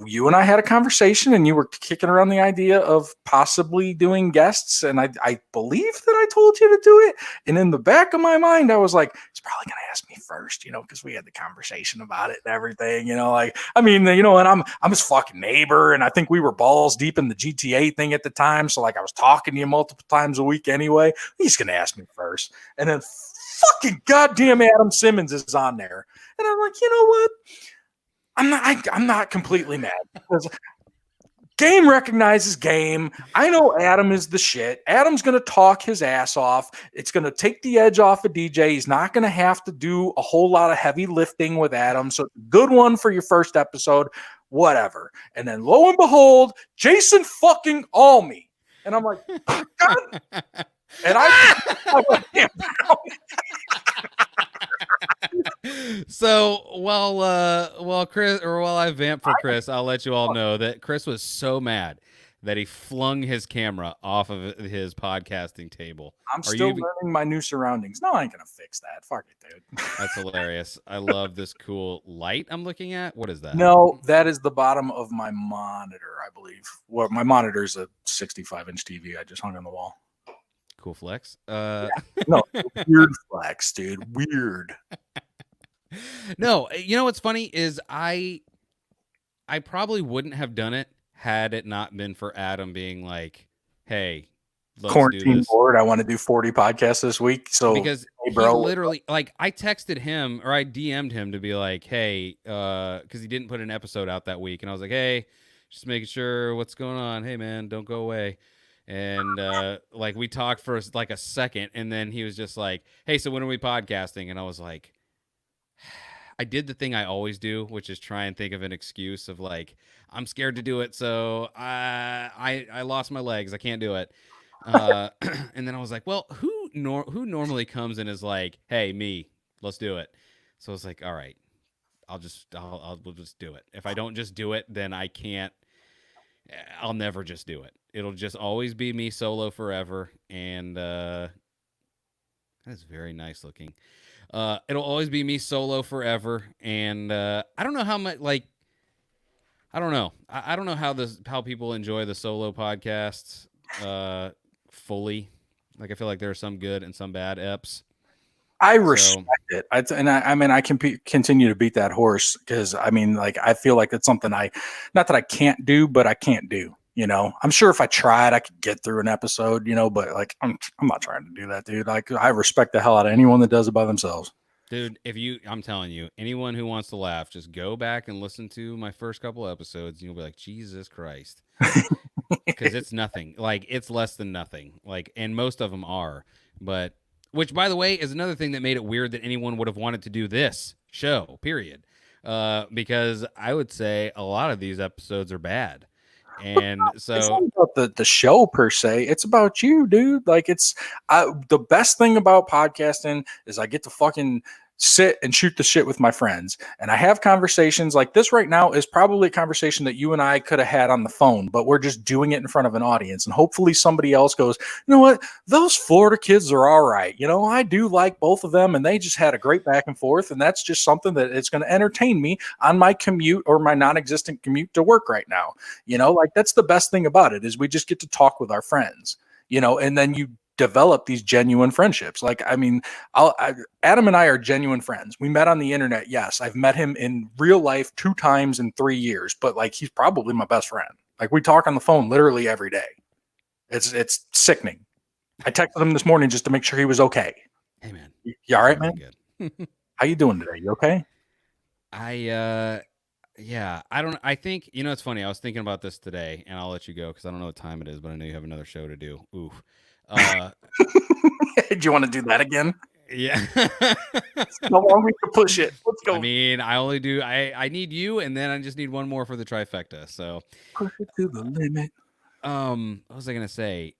You and I had a conversation, and you were kicking around the idea of possibly doing guests, and I believe that I told you to do it. And in the back of my mind, I was like, he's probably gonna ask me first, because we had the conversation about it and everything. Like, I mean, and I'm his fucking neighbor, and I think we were balls deep in the GTA thing at the time. So like, I was talking to you multiple times a week anyway. He's gonna ask me first, and then fucking goddamn Adam Simmons is on there, and I'm like, you know what? I'm not completely mad, because game recognizes game. I know Adam is the shit. Adam's going to talk his ass off. It's going to take the edge off of DJ. He's not going to have to do a whole lot of heavy lifting with Adam. So good one for your first episode, whatever. And then lo and behold, Jason fucking Almy. And I'm like, God. And I went, damn. So while I vamp for Chris, I'll let you all know that Chris was so mad that he flung his camera off of his podcasting table. I'm still learning my new surroundings. No, I ain't gonna fix that. Fuck it, dude. That's hilarious. I love this cool light I'm looking at. What is that? No, that is the bottom of my monitor, I believe. Well, my monitor's a 65-inch TV I just hung on the wall. Cool flex. Yeah. No, weird flex, dude. Weird. No, you know what's funny is I probably wouldn't have done it had it not been for Adam being like, "Hey, let's quarantine do this." board. I want to do 40 podcasts this week. So because hey, bro, he literally, like, I texted him or I DM'd him to be like, "Hey," because he didn't put an episode out that week, and I was like, "Hey, just making sure what's going on. Hey, man, don't go away." And like, we talked for like a second, and then he was just like, "Hey, so when are we podcasting?" And I was like, I did the thing I always do, which is try and think of an excuse of like, I'm scared to do it, so I lost my legs, I can't do it. And then I was like, well, who normally comes and is like, hey, me, let's do it. So I was like, all right, we'll just do it. If I don't just do it, then I can't. I'll never just do it. It'll just always be me solo forever, and that's very nice looking. It'll always be me solo forever, and I don't know how much, like, I don't know. I don't know how people enjoy the solo podcasts fully. Like, I feel like there are some good and some bad eps. I respect it. I mean, I can continue to beat that horse, because I mean, like, I feel like it's something not that I can't do, but I can't do. I'm sure if I tried, I could get through an episode, but like, I'm not trying to do that, dude. Like, I respect the hell out of anyone that does it by themselves. Dude, I'm telling you, anyone who wants to laugh, just go back and listen to my first couple episodes, and you'll be like, Jesus Christ. Because it's nothing. Like, it's less than nothing. Like, and most of them are. But, which, by the way, is another thing that made it weird that anyone would have wanted to do this show, period. Because I would say a lot of these episodes are bad. And so it's not about the show per se. It's about you, dude. Like, the best thing about podcasting is I get to fucking sit and shoot the shit with my friends, and I have conversations like this right now. Is probably a conversation that you and I could have had on the phone, but we're just doing it in front of an audience, and hopefully somebody else goes, you know what, those Florida kids are all right. I do like both of them, and they just had a great back and forth, and that's just something that it's going to entertain me on my commute or my non-existent commute to work right now. Like, that's the best thing about it, is we just get to talk with our friends, and then you develop these genuine friendships. Like, I mean, Adam and I are genuine friends. We met on the internet. Yes, I've met him in real life 2 times in 3 years, but like he's probably my best friend. Like we talk on the phone literally every day. It's sickening. I texted him this morning just to make sure he was okay. Hey man, You all right, man? Good. How you doing today? You okay? Yeah, I don't. I think it's funny. I was thinking about this today, and I'll let you go because I don't know what time it is, but I know you have another show to do. Oof. Do you want to do that again? Yeah. How long we can push it? Let's go. I mean, I only do. I need you, and then I just need one more for the trifecta. So push it to the limit. What was I gonna say?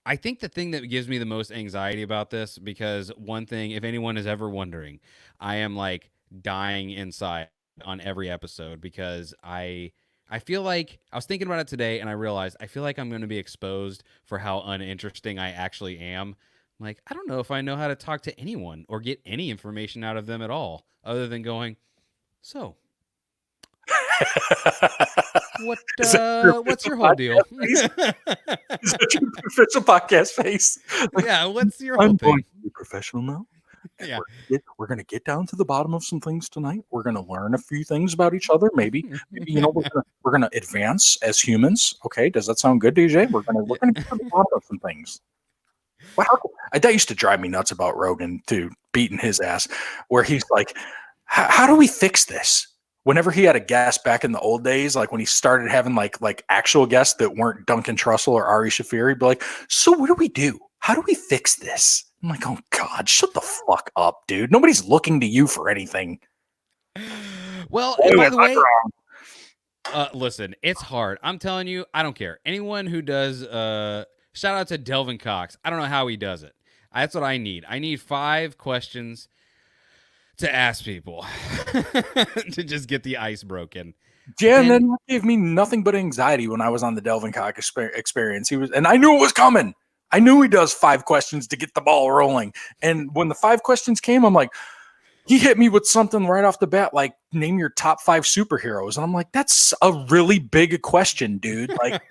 I think the thing that gives me the most anxiety about this, because one thing, if anyone is ever wondering, I am like dying inside on every episode because I feel like I was thinking about it today and I realized I feel like I'm going to be exposed for how uninteresting I actually am. I'm like, I don't know if I know how to talk to anyone or get any information out of them at all other than going, so what's your whole deal? Is that your official podcast face? Like, yeah, what's your whole thing? Going to be professional now. Yeah, we're going to get down to the bottom of some things tonight. We're going to learn a few things about each other. Maybe we're going to advance as humans. Okay, does that sound good, DJ? We're going to get to the bottom of some things. Well, that used to drive me nuts about Rogan too, beating his ass, where he's like, "How do we fix this?" Whenever he had a guest back in the old days, like when he started having like actual guests that weren't Duncan Trussell or Ari Shafir, he'd be like, "So what do we do? How do we fix this?" I'm like, "Oh God, shut the fuck up, dude. Nobody's looking to you for anything." Well, and by the way, listen, it's hard. I'm telling you, I don't care. Anyone who does, shout out to Delvin Cox. I don't know how he does it. That's what I need. I need 5 questions to ask people to just get the ice broken. Yeah, and then that gave me nothing but anxiety when I was on the Delvin Cox experience. And I knew it was coming. I knew he does 5 questions to get the ball rolling. And when the 5 questions came, I'm like, he hit me with something right off the bat, like name your top 5 superheroes. And I'm like, that's a really big question, dude. Like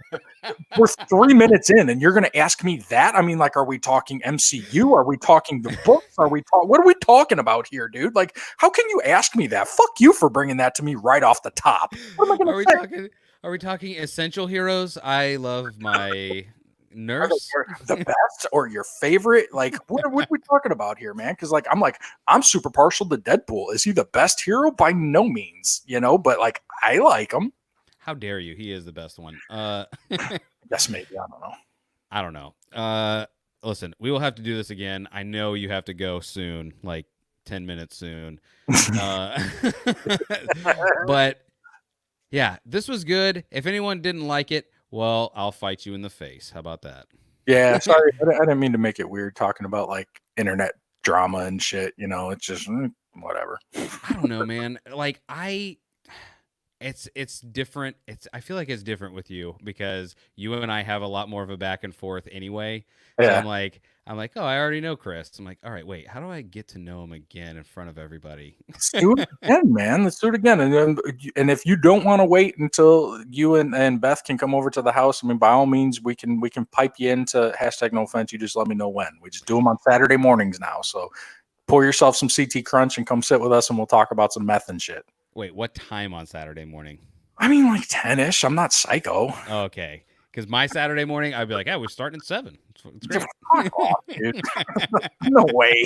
we're 3 minutes in and you're going to ask me that? I mean, like, are we talking MCU? Are we talking the books? What are we talking about here, dude? Like, how can you ask me that? Fuck you for bringing that to me right off the top. What am I going to say? Are we talking essential heroes? I love my nurse. The best or your favorite? Like, what are we talking about here, man? Because I'm super partial to Deadpool. Is he the best hero? By no means, but like I like him. How dare you? He is the best one. Yes, maybe. I don't know. Listen, we will have to do this again. I know you have to go soon, like 10 minutes soon. But yeah, this was good. If anyone didn't like it, well, I'll fight you in the face. How about that? Yeah, sorry. I didn't mean to make it weird talking about like internet drama and shit. It's just whatever. I don't know, man. Like it's different. I feel like it's different with you because you and I have a lot more of a back and forth anyway. So yeah. I'm like, oh, I already know Chris. I'm like, all right, wait, how do I get to know him again in front of everybody? Let's do it again, man. Let's do it again. And if you don't want to wait until you and Beth can come over to the house, I mean, by all means, we can pipe you into #NoOffense. You just let me know when. We just do them on Saturday mornings now. So pour yourself some CT Crunch and come sit with us, and we'll talk about some meth and shit. Wait, what time on Saturday morning? I mean, like 10-ish. I'm not psycho. Oh, okay. Because my Saturday morning, I'd be like, we're starting at 7. It's great. Fuck off, dude. No way.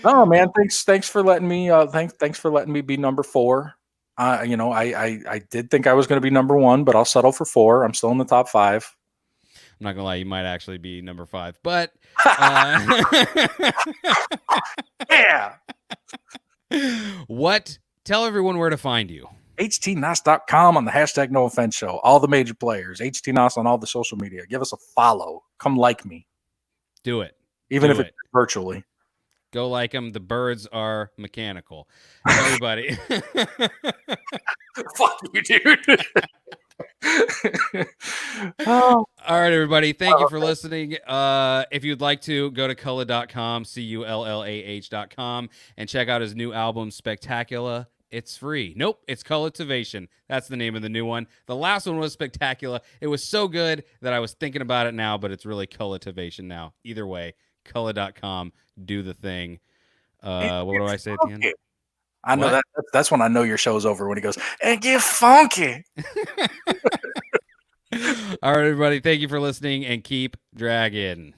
Oh man, thanks for letting me thanks for letting me be number 4. I did think I was going to be number 1, but I'll settle for 4. I'm still in the top 5. I'm not gonna lie, you might actually be number 5, but yeah. Tell everyone where to find you. HTNOS.com on the #NoOffense show. All the major players. HTNOS on all the social media. Give us a follow. Come like me. Do it. Even if it's virtually. Go like them. The birds are mechanical. Everybody. Fuck you, dude. All right, everybody. Thank you for listening. If you'd like to, go to Cullah.com, CULLAH.com, and check out his new album, Spectacular. It's free. Nope, it's Cultivation. That's the name of the new one. The last one was spectacular. It was so good that I was thinking about it now, but it's really Cultivation now. Either way, Cullen.com, do the thing. What do I say at the end? I know What? that's when I know your show's over, when he goes, and get funky. All right, everybody. Thank you for listening and keep dragging.